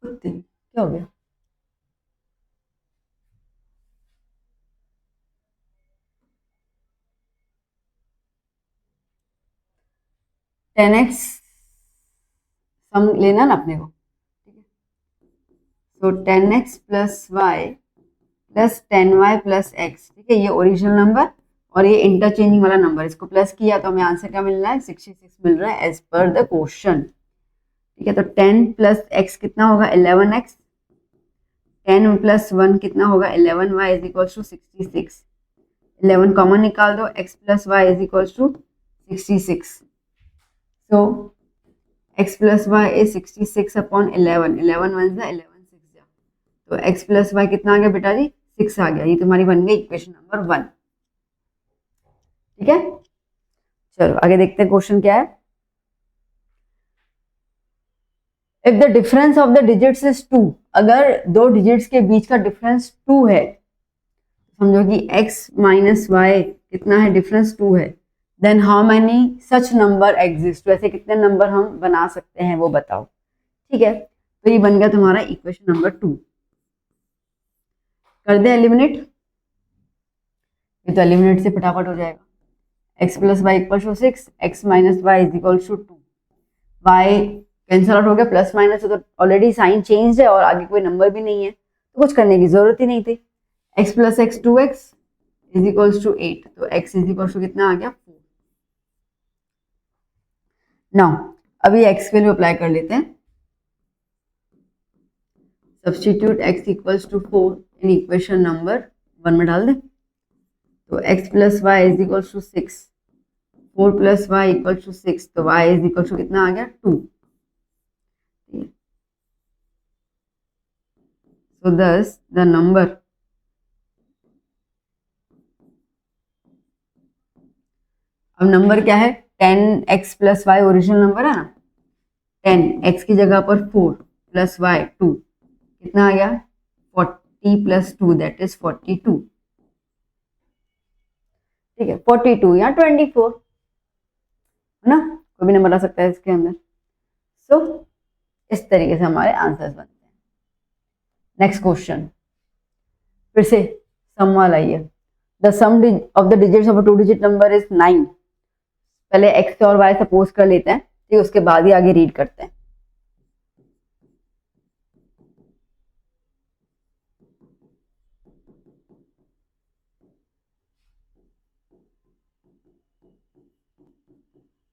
क्या हो गया, टेन एक्स सम लेना ना अपने को, ठीक है, तो 10x plus y plus 10y plus x, ठीक है, ये ओरिजिनल नंबर और ये इंटरचेंजिंग वाला नंबर, इसको प्लस किया तो हमें आंसर क्या मिल रहा है 66 मिल रहा है एज पर द क्वेश्चन, ठीक है। तो 10 प्लस एक्स कितना होगा 11x 10 प्लस 1 कितना होगा 11y is equal to 66। 11 common निकाल दो, x plus y is equal to 66। So x plus y is 66 upon 11, 11 one जा 11 6 जा, तो x प्लस वाई कितना आ गया बेटा जी 6 आ गया। ये तुम्हारी बन गई इक्वेशन नंबर 1। ठीक है, चलो आगे देखते हैं क्वेश्चन क्या है। If the difference of the digits is 2, अगर दो डिजिट्स के बीच का डिफरेंस 2 है, समझो कि x माइनस वाई कितना है, डिफरेंस 2 है, then how many such number exist, वैसे कितने नंबर हम बना सकते हैं वो बताओ। ठीक है, तो ये बन गया तुम्हारा इक्वेशन नंबर 2। कर दे एलिमिनेट, ये तो एलिमिनेट से फटाफट हो जाएगा। x plus y equal to 6, x minus y is equal to 2, y cancel out हो गया, प्लस माइनस तो ऑलरेडी साइन चेंज है और आगे कोई नंबर भी नहीं है तो कुछ करने की जरूरत ही नहीं थी। x plus x 2x is equal to 8, तो x इज इक्वल टू कितना आ गया 4। नाउ अभी x वैल्यू अप्लाई कर लेते हैं। Substitute x equals to 4 in equation number 1 में डाल दें, तो x plus y is equal to 6, 4 plus y equal to 6, तो y इज इक्वल टू कितना आ गया 2। So thus the number अब नंबर क्या है 10x plus Y original number है ना, 10x की जगह पर 4 प्लस वाई 2 कितना आ गया 40 प्लस 2 दैट इज 42। ठीक है 42 या 24 है ना, कोई भी नंबर आ सकता है इसके अंदर। सो इस तरीके से हमारे आंसर्स बनते हैं। नेक्स्ट क्वेश्चन फिर से सम वाला ही है। The sum of the digits of a 2 digit number is 9। पहले x और y सपोज कर लेते हैं, ठीक, उसके बाद ही आगे रीड करते हैं।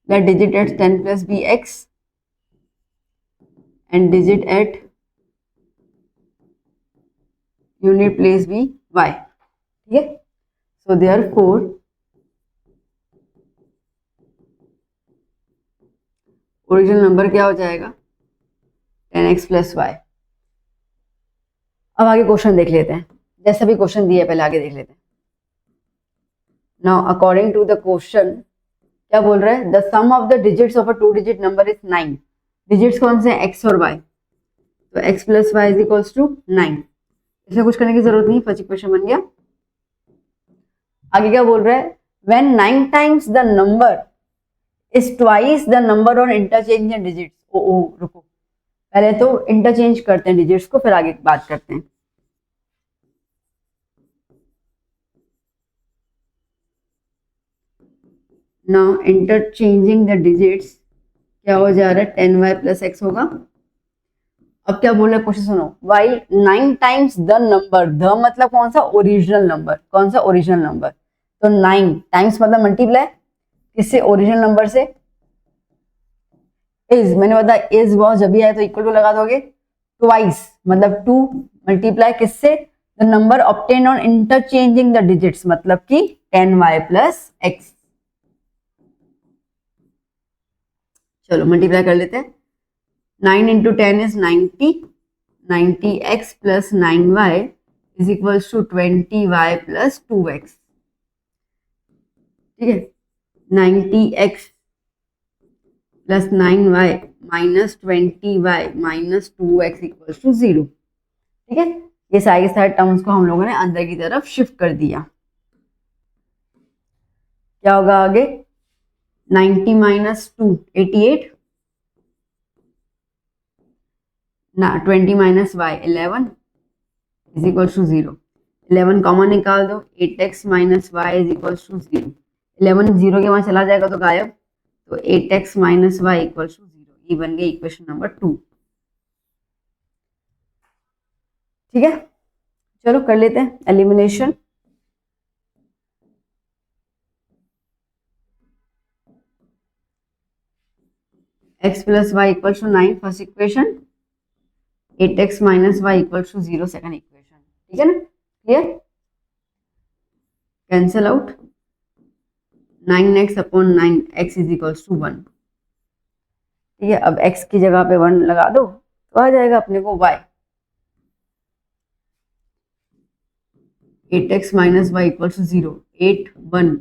Let digit at 10 plus be x and digit at unit place be y। ठीक है, so therefore ओरिजिनल नंबर क्या हो जाएगा 10x प्लस वाई। अब आगे क्वेश्चन देख लेते हैं, जैसा भी क्वेश्चन दिया है पहले आगे देख लेते हैं। Now according to the question क्या बोल रहा है, the sum of the digits of a 2 digit number is 9। Digits कौन से x और y, तो x plus y is equals to 9। इसमें कुछ करने की जरूरत नहीं, फर्स्ट इक्वेशन बन गया। आगे क्या बोल रहा है, when 9 times the number is twice the number on interchange in digits. ओ रुको, पहले तो इंटरचेंज करते हैं डिजिट्स को, फिर आगे बात करते हैं। नाउ इंटरचेंजिंग द डिजिट्स क्या हो जा रहा है 10y प्लस एक्स होगा। अब क्या बोल रहा है क्वेश्चन सुनो, y 9 times the number, the मतलब कौन सा ओरिजिनल नंबर, कौन सा ओरिजिनल नंबर, तो 9 टाइम्स मतलब मल्टीप्लाई किससे ओरिजिनल नंबर से, इज मैंने बताया इज वॉज जब भी आए तो इक्वल टू लगा दोगे, ट्वाइस मतलब 2 मल्टीप्लाई किससे the number obtain on interchanging the digits मतलब कि 10y प्लस एक्स। चलो मल्टीप्लाई कर लेते हैं, 9 into 10 is 90, 90x plus 9y is equal to 20y plus 2x। ठीक है, 90x plus 9y minus 20y minus 2x equal to 0। ठीक है, ये सारे के सारे टर्म्स को हम लोगों ने अंदर की तरफ शिफ्ट कर दिया। क्या होगा आगे 90 माइनस 2 88 ना 20 minus y 11 is equal to 0। 11 common निकाल दो, 8x minus y is equal to 0। 11 0 के वहां चला जाएगा तो गायब, तो 8x minus y equal to 0। ये बन गया इक्वेशन नंबर 2। ठीक है, चलो कर लेते हैं elimination. x plus y equal to 9 first equation, 8x minus y equal to 0 second equation, ठीक है ना, clear, cancel out, 9x upon 9x is equal to 1, ठीक है। अब x की जगह पे 1 लगा दो तो आ जाएगा अपने को y, 8x minus y equal to 0, 8 1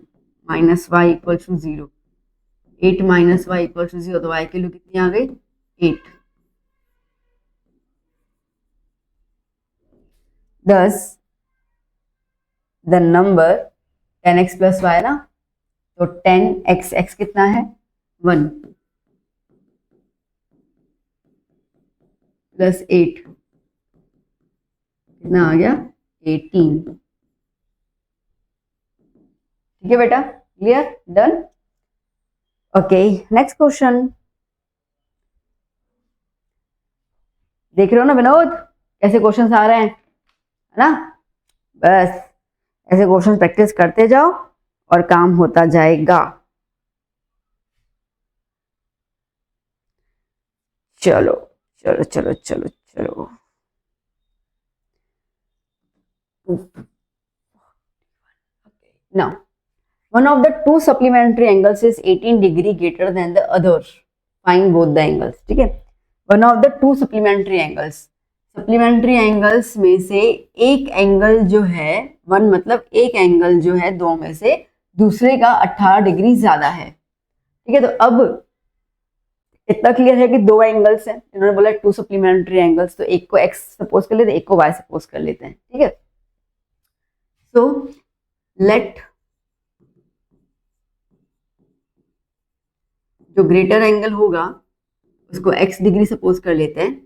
minus y equal to 0, 8 minus y equal to 0, तो y की वैल्यू कितनी आ गई 8। Thus the number 10x plus y ना, तो 10x, x कितना है 1 प्लस 8 कितना आ गया 18, ठीक है बेटा, clear, done. Okay, next question देख रहे हो ना विनोद, कैसे क्वेश्चंस आ रहे हैं, है ना, बस ऐसे क्वेश्चन प्रैक्टिस करते जाओ और काम होता जाएगा। चलो चलो चलो चलो चलो, now one of the two supplementary angles is 18 degree greater than the other, find both the angles, ठीक है। one of the two supplementary angles, supplementary angles में से एक एंगल जो है, वन मतलब एक एंगल जो है दो में से दूसरे का 18 डिग्री ज्यादा है, ठीक है। तो अब इतना क्लियर है कि दो एंगल्स हैं, इन्होंने बोला टू सप्लीमेंट्री एंगल्स, तो एक को x सपोज कर लेते हैं, एक को y सपोज कर लेते हैं, ठीक है। सो लेट जो ग्रेटर एंगल होगा उसको x डिग्री सपोज कर लेते हैं,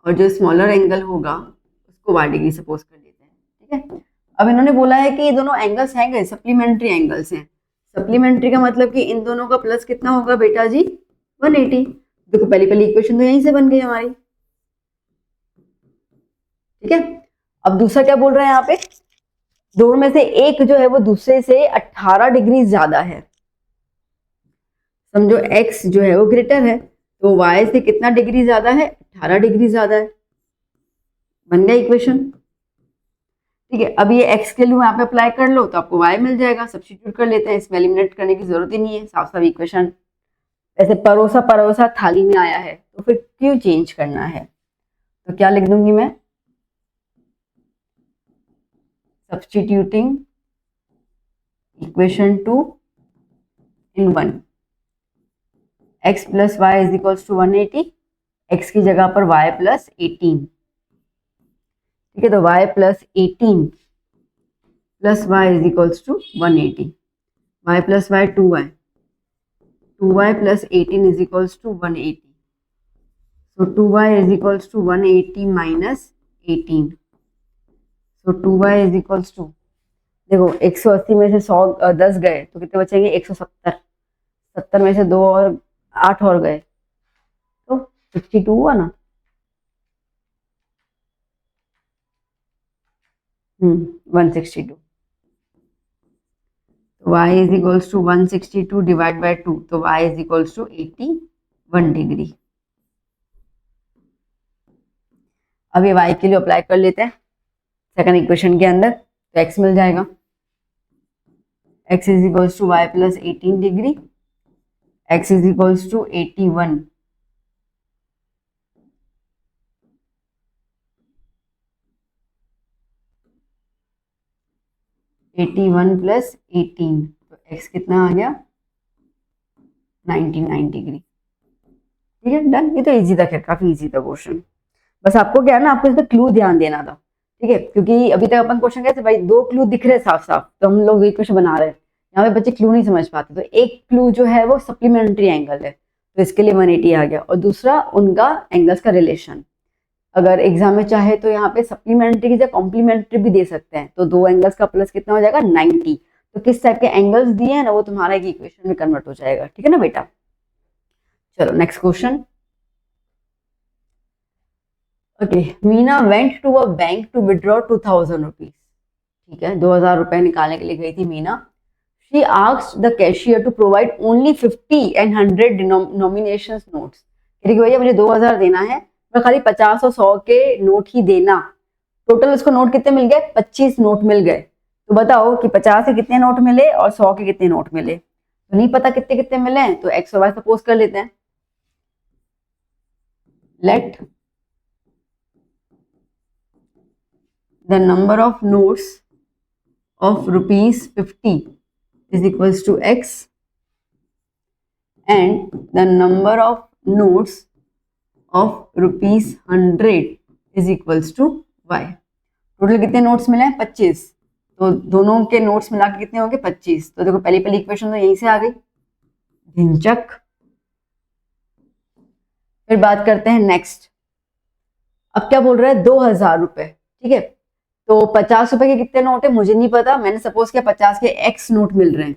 और जो स्मॉलर एंगल होगा उसको y डिग्री सपोज कर लेते हैं, ठीक है। अब इन्होंने बोला है कि ये दोनों एंगल्स हैं सप्लीमेंट्री एंगल्स हैं, सप्लीमेंट्री का मतलब कि इन दोनों का प्लस कितना होगा बेटा जी 180। देखो पहली पहली इक्वेशन तो यहीं से बन गई हमारी, ठीक है। अब दूसरा क्या बोल रहा है यहाँ पे, दोनों में से एक जो है वो दूसरे से 18 डिग्री ज्यादा है, समझो x जो है वो ग्रेटर है तो y से कितना डिग्री ज्यादा है 18 डिग्री ज्यादा है, बन गया इक्वेशन, ठीक है। अब ये x के लिए यहाँ पे अप्लाई कर लो तो आपको y मिल जाएगा, सब्स्टिट्यूट कर लेते हैं, इसमें एलिमिनेट करने की जरूरत ही नहीं है, साफ साफ इक्वेशन ऐसे परोसा परोसा थाली में आया है, तो फिर क्यों चेंज करना है, तो क्या लिख दूंगी मैं, substituting equation 2 in 1, x plus y is equals to 180, x की जगह पर y प्लस 18, ठीक है। तो y plus 18 plus y is equals to 180, y plus y 2y, 2y plus 18 is equals to 180, so 2y is equals to 180 minus 18, so 2y is equals to, देखो 180 में से 100 10 गए तो कितने बचेंगे 170, 70 में से 2 और 8 और गए तो 62 हुआ ना, 162, तो y is equals to 162 divide by 2, तो y is equals to 81 degree. अब ये y के लिए अप्लाई कर लेते हैं सेकंड इक्वेशन के अंदर, तो x मिल जाएगा, x is equals to y plus 18 degree, x is equals to 81, plus 18, तो x कितना आ गया 99 डिग्री, ठीक है, डन। ये तो इजी था, खैर काफी इजी था क्वेश्चन, बस आपको क्या है ना, आपको इस पर क्लू ध्यान देना था, ठीक है, क्योंकि अभी तक अपन क्वेश्चन कैसे भाई दो क्लू दिख रहे साफ साफ तो हम लोग इक्वेशन बना रहे हैं, यहाँ पे बच्चे क्लू नहीं समझ पाते, तो एक क्लू जो है वो सप्लीमेंट्री एंगल है तो इसके लिए 180 आ गया, और दूसरा उनका एंगल्स का रिलेशन, अगर एग्जाम में चाहे तो यहाँ पे सप्लीमेंट्री की जगह कॉम्प्लीमेंट्री भी दे सकते हैं, तो दो एंगल्स का प्लस कितना हो जाएगा 90, तो किस टाइप के एंगल्स दिए हैं ना वो तुम्हारा एक इक्वेशन में कन्वर्ट हो जाएगा, ठीक है ना बेटा। चलो next question, okay, Meena went to a bank to withdraw 2000 rupees, ठीक है, 2000 रुपए निकालने के लिए गई थी Meena, she asked the cashier to provide only 50 and 100 denomination notes. कह भैया मुझे 2000 देना है पर खाली 50 और 100 के नोट ही देना। टोटल उसको नोट कितने मिल गए? 25 नोट मिल गए। तो बताओ कि 50 के कितने नोट मिले और 100 के कितने नोट मिले। तो नहीं पता कितने कितने मिले हैं, तो एक्स और वाई सपोज कर लेते हैं। Let the number of notes of rupees 50 is equals to x and the number of notes of rupees 100 is equals to y। Total कितने नोट्स मिले हैं? 25। तो दोनों के नोट्स मिला के कितने होंगे? 25। तो देखो पहली पहली इक्वेशन तो यहीं से आ गई, ढिंचक। फिर बात करते हैं नेक्स्ट। अब क्या बोल रहा है? 2000 रुपए, ठीक है। तो 50 रुपए के कितने नोट है मुझे नहीं पता, मैंने सपोज किया 50 के एक्स नोट मिल रहे हैं।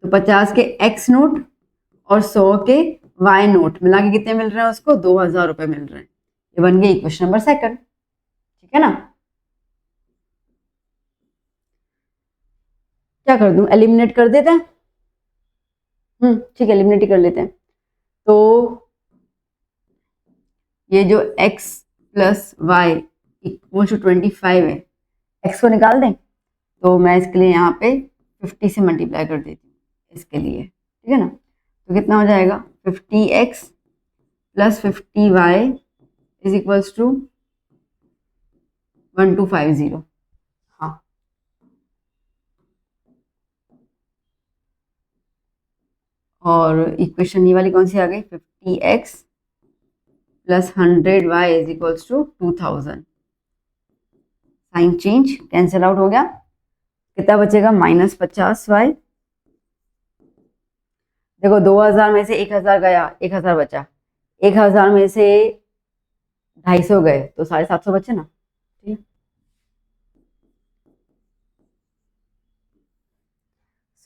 तो 50 के एक्स नोट और 100 के वाई नोट मिला के कितने मिल रहे हैं उसको? 2000 रुपए मिल रहे हैं। ये बन गया इक्वेशन नंबर सेकंड, ठीक है ना। क्या कर दूं? एलिमिनेट कर देते हैं। ठीक है, एलिमिनेट ही कर लेते हैं। तो ये जो x plus y equal to 25 है, x को निकाल दें। तो मैं इसके लिए यहाँ पे 50 से मल्टीप्लाई कर देती हूँ इसके लिए, ठीक है ना। तो कितना हो जाएगा? 50x plus 50y is equals to 1250। हाँ, और इक्वेशन ये वाली कौन सी आ गई? 50x plus 100y is equals to 2000। Sign change, cancel out हो गया। कितना बचेगा? -50y। देखो 2000 में से 1000 गया, 1000 बचा। 1000 में से 250 गए तो 750 बचे ना, ठीक है।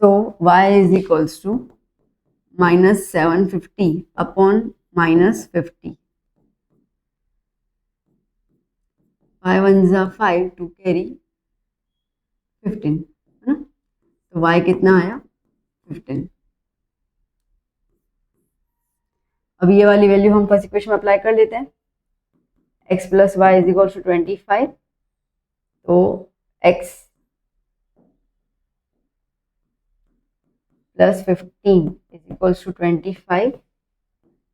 So y is equals to -750 upon -50। 5 1 जा 5 टू कैरी 15, है ना। तो y कितना आया? 15। अब ये वाली वैल्यू हम फर्स्ट इक्वेशन में अप्लाई कर लेते हैं। x plus y is equal to 25। तो x plus 15 is equal to 25।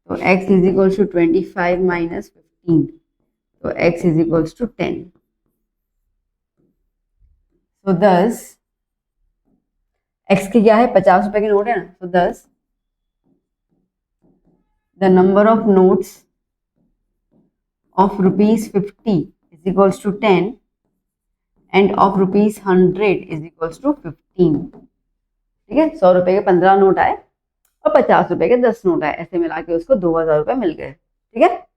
तो x is equal to 25 minus 15। तो x इज इक्वल टू 10। तो 10 x की क्या है? 50 रुपए के नोट है ना। तो 10 the number of notes of rupees 50 is equals to 10 and of rupees 100 is equals to 15। ठीक है, 100 रुपए के 15 नोट आए और 50 रुपए के 10 नोट आए, ऐसे मिला के उसको 2000 रुपए मिल गए, ठीक है।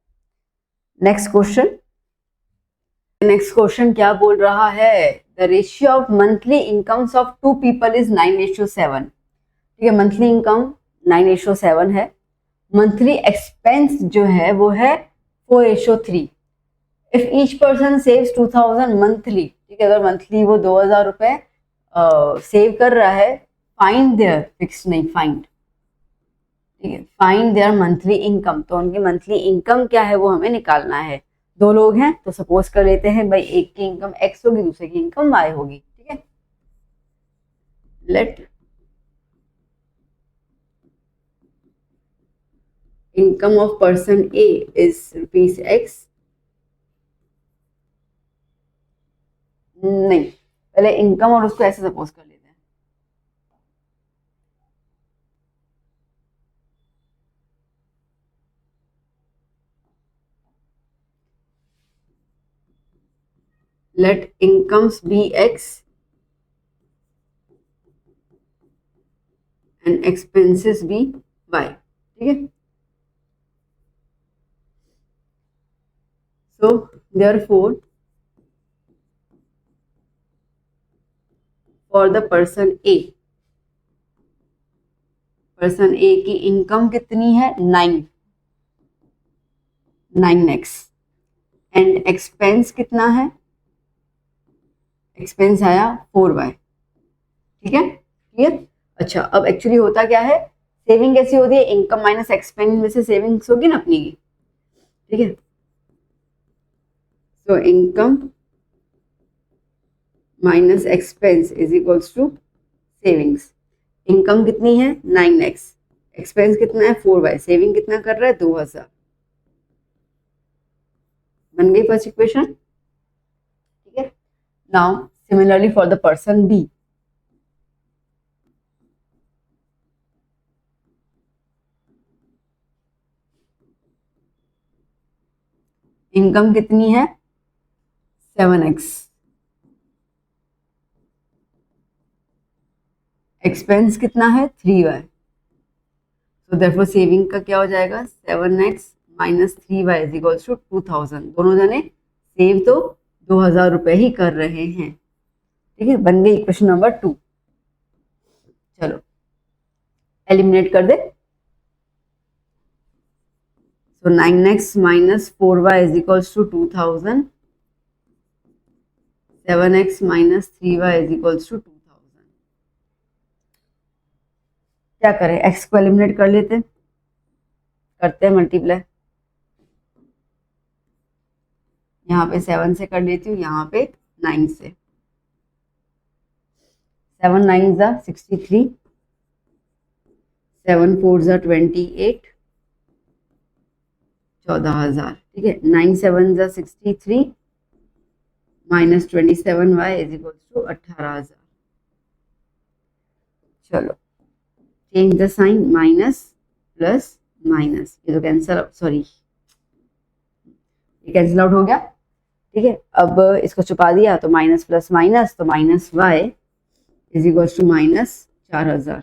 Next question. नेक्स्ट क्वेश्चन क्या बोल रहा है? The ratio of monthly incomes of 2 people is 9:7। ठीक है, मंथली इनकम 9:7 है। मंथली एक्सपेंस जो है वो है 4:3। If each person saves 2000 monthly, ठीक है, अगर मंथली वो 2000 रुपए सेव कर रहा है, फाइंड देयर, फिक्स नहीं, फाइंड, ठीक है, फाइंड देयर मंथली इनकम। तो उनकी मंथली इनकम क्या है वो हमें निकालना है। 2 लोग हैं तो सपोज कर लेते हैं भाई एक की इनकम x होगी, दूसरे की इनकम y होगी, ठीक है। Let income of person A is ₹x। नहीं, पहले इनकम और उसको ऐसे सपोज कर लेते हैं। Let incomes be x and expenses be y, ठीक है। So therefore for the person A, person A की इनकम कितनी है? 9x एंड एक्सपेंस कितना है? एक्सपेंस आया 4y, ठीक है, क्लियर। अच्छा, अब एक्चुअली होता क्या है, सेविंग कैसी होती है, इनकम माइनस एक्सपेंस में से सेविंग्स होगी ना अपनी की, ठीक है। So income minus expense is equals to savings. Income कितनी है 9x, एक्सपेंस कितना है 4y, सेविंग कितना कर रहा है 2000। बन गई फर्स्ट इक्वेशन, ठीक है। Now similarly for the person B, income कितनी है 7x, एक्सपेंस कितना है 3y, तो देयरफॉर सेविंग का क्या हो जाएगा 7x minus 3y is equals to 2000। दोनों जने सेव तो 2000 रुपए ही कर रहे हैं, ठीक है। बन गई इक्वेशन नंबर 2। चलो एलिमिनेट कर दे। So 9x minus 4y is equals to 2000, 7x minus 3y is equals to 2000। क्या करें, x को एलिमिनेट कर लेते हैं, करते हैं मल्टीप्लाई, यहाँ पे 7 से कर लेती हूँ, यहाँ पे 9 से। 7 9 जा 63, 7 4 जा 28, 14,000, ठीक है। 9 7 जा 63 minus 27y is equal to 18,000। चलो change the sign, minus plus minus, ये तो कैंसिल, सॉरी ये कैंसिल आउट हो गया, ठीक है। अब इसको छुपा दिया तो माइनस प्लस माइनस, तो minus y is equal to minus 4000।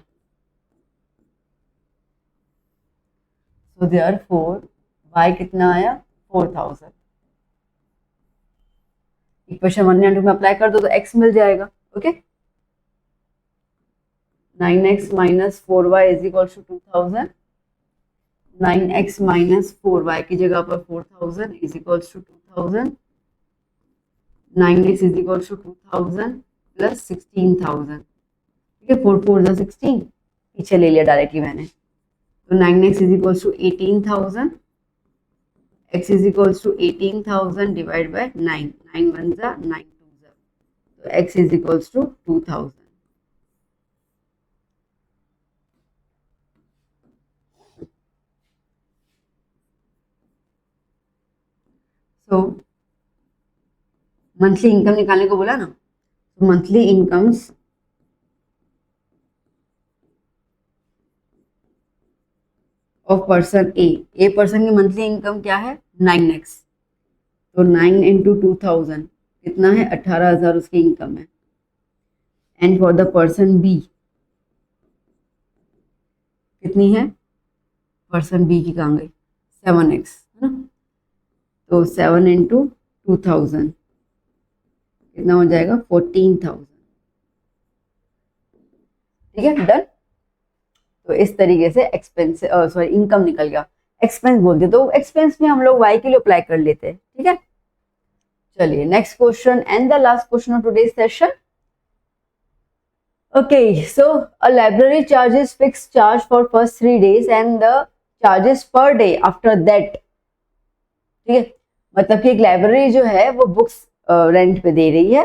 So therefore y कितना आया 4000। इक्वेशन 1 एंड 2 में अप्लाई कर दो तो x मिल जाएगा, okay. 9x minus 4y is equal to 2000, 9x minus 4y की जगह पर 4000 is equal to 2000, 9x is equal to 2000 plus 16,000, ठीक है। 4 4 जा 16, पीछे ले लिया डायरेक्टली मैंने, तो 9x is equal to 18,000, x is equal to 18,000 divide by 9, 9 1 जा 9 2 जा, तो x इज इक्वल टू 2000। तो मंथली इनकम निकालने को बोला ना, तो monthly incomes of person a person की मंथली इनकम क्या है 9x, तो 9 इंटू 2000 कितना है 18,000 उसकी इनकम है। And for the person B कितनी है, पर्सन बी की कहाँ गई 7x, है ना, तो 7 इंटू 2000 कितना हो जाएगा 14,000, ठीक है, डन। तो इस तरीके से एक्सपेंस सॉरी इनकम निकल गया, एक्सपेंस बोलते तो एक्सपेंस में हम लोग y के लिए अप्लाई कर लेते हैं, ठीक है। चलिए next question and the last question of today's session. Okay, so a library charges fixed charge for first 3 days and the charges per day after that, ठीक है। मतलब कि एक लाइब्रेरी जो है वो बुक्स रेंट पे दे रही है।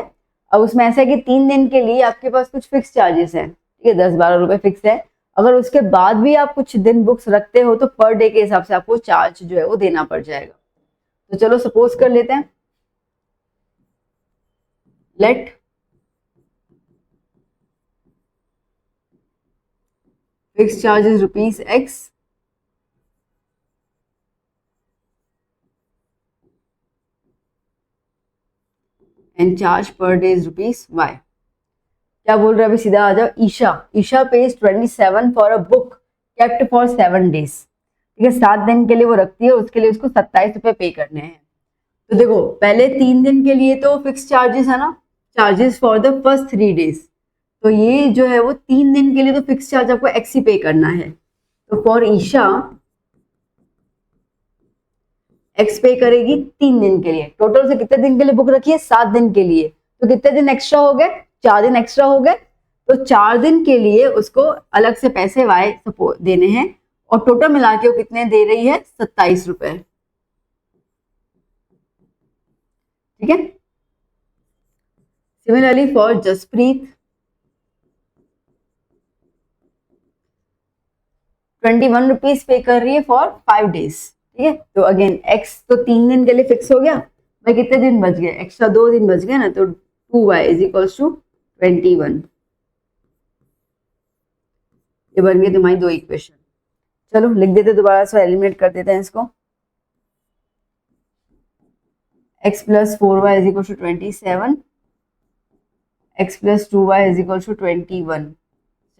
अब उसमें ऐसा है कि 3 दिन के लिए आपके पास कुछ फिक्स चार्जेस हैं, ठीक है, 10-12 रुपए फिक्स है। अगर उसके बाद भी आप कुछ दिन बुक्स रखते हो तो पर डे के हिसाब से आपको चार्ज जो है वो देना पड़ जाएगा। तो चलो सपोज कर लेते हैं, let fix charges rupees x and charge per day is rupees y। क्या बोल रहे हैं, अभी सीधा आ जाओ। Isha paid 27 for a book kept for 7 days, ठीक है, 7 दिन के लिए वो रखती है, उसके लिए उसको 27 रुपए पे करने हैं। तो देखो पहले 3 दिन के लिए तो फिक्स चार्जेस है ना, charges for the first 3 days, तो ये जो है वो 3 दिन के लिए तो फिक्स चार्ज आपको एक्स ही पे करना है। तो फॉर ईशा एक्स पे करेगी 3 दिन के लिए, टोटल से कितने दिन के लिए बुक रखी है 7 दिन के लिए, तो कितने दिन एक्स्ट्रा हो गए 4 दिन एक्स्ट्रा हो गए, तो 4 दिन के लिए उसको अलग से पैसे वाई देने हैं और टोटल मिला के वो कितने दे रही है, 27 रुपए। ठीक है। सिमिलरली फॉर जसप्रीत 21 रुपीज पे कर रही है फॉर 5 डेज। ठीक है, तो अगेन एक्स तो 3 दिन के लिए फिक्स हो गया, भाई कितने दिन बच गए, एक्स्ट्रा 2 दिन बच गए ना, तो 2y इज इक्वल्स टू 21। ये बन गई तुम्हारी 2 इक्वेशन। चलो लिख देते दोबारा से, एलिमिनेट कर देते हैं इसको। x plus 4y is equal to 27, x plus 2y is equal to 21,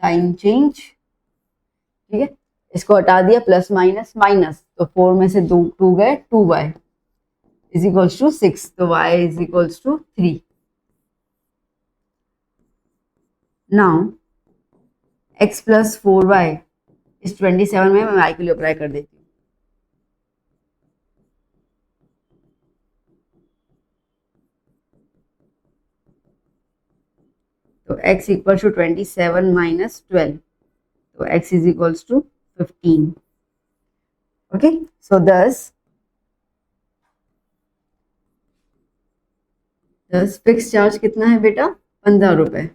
sign change. ठीक है, इसको हटा दिया, प्लस माइनस माइनस, तो 4 में से 2 गए, 2y इज इक्वल्स टू 6, तो y is equals to 3। Now x plus 4y is 27 में मैं y के लिए अप्लाई कर देती हूँ। तो x इक्वल टू 27 माइनस 12, तो x is equals to 15। Okay, so this fix charge कितना है बेटा, 15 रुपए।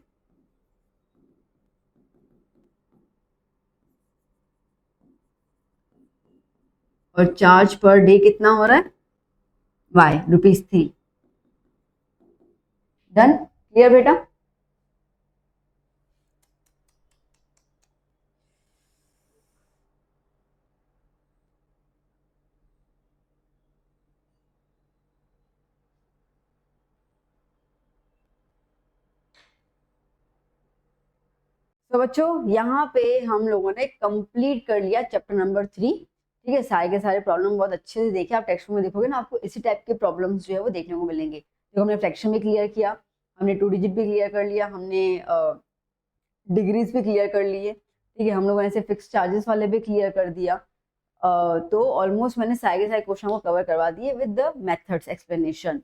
और चार्ज पर डे कितना हो रहा है, y ₹3। डन, क्लियर बेटा। तो बच्चों यहाँ पे हम लोगों ने कंप्लीट कर लिया चैप्टर नंबर 3। ठीक है, सारे के सारे प्रॉब्लम बहुत अच्छे से देखे, आप टेक्स्ट में देखोगे ना, आपको इसी टाइप के प्रॉब्लम्स जो है वो देखने को मिलेंगे। तो हमने फ्रैक्शन भी क्लियर किया, हमने 2 डिजिट भी क्लियर कर लिया, हमने डिग्रीज भी क्लियर कर लिए। ठीक है, हम लोगों ने ऐसे फिक्स चार्जेस वाले भी क्लियर कर दिया। तो ऑलमोस्ट मैंने सारे के सारे क्वेश्चन को कवर करवा दिए विद द मेथड्स एक्सप्लेनेशन।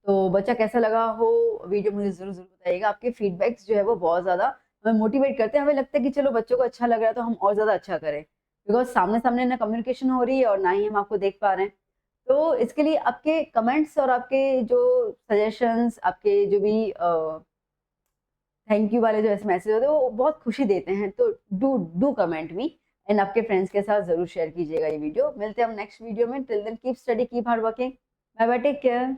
तो बच्चा कैसा लगा हो वीडियो, मुझे जरूर जरूर बताइएगा। आपके फीडबैक्स जो है वो बहुत ज़्यादा हमें मोटिवेट करते हैं, हमें लगता है कि चलो बच्चों को अच्छा लग रहा है तो हम और ज़्यादा अच्छा करें, बिकॉज सामने सामने ना कम्युनिकेशन हो रही है और ना ही हम आपको देख पा रहे हैं। तो इसके लिए आपके कमेंट्स और आपके जो सजेशंस, आपके जो भी थैंक यू वाले जो ऐसे मैसेज होते हैं वो बहुत खुशी देते हैं। तो do do comment me and आपके फ्रेंड्स के साथ जरूर शेयर कीजिएगा ये वीडियो। मिलते हैं हम नेक्स्ट वीडियो में। Till then keep study, keep hard working. Bye bye, take care.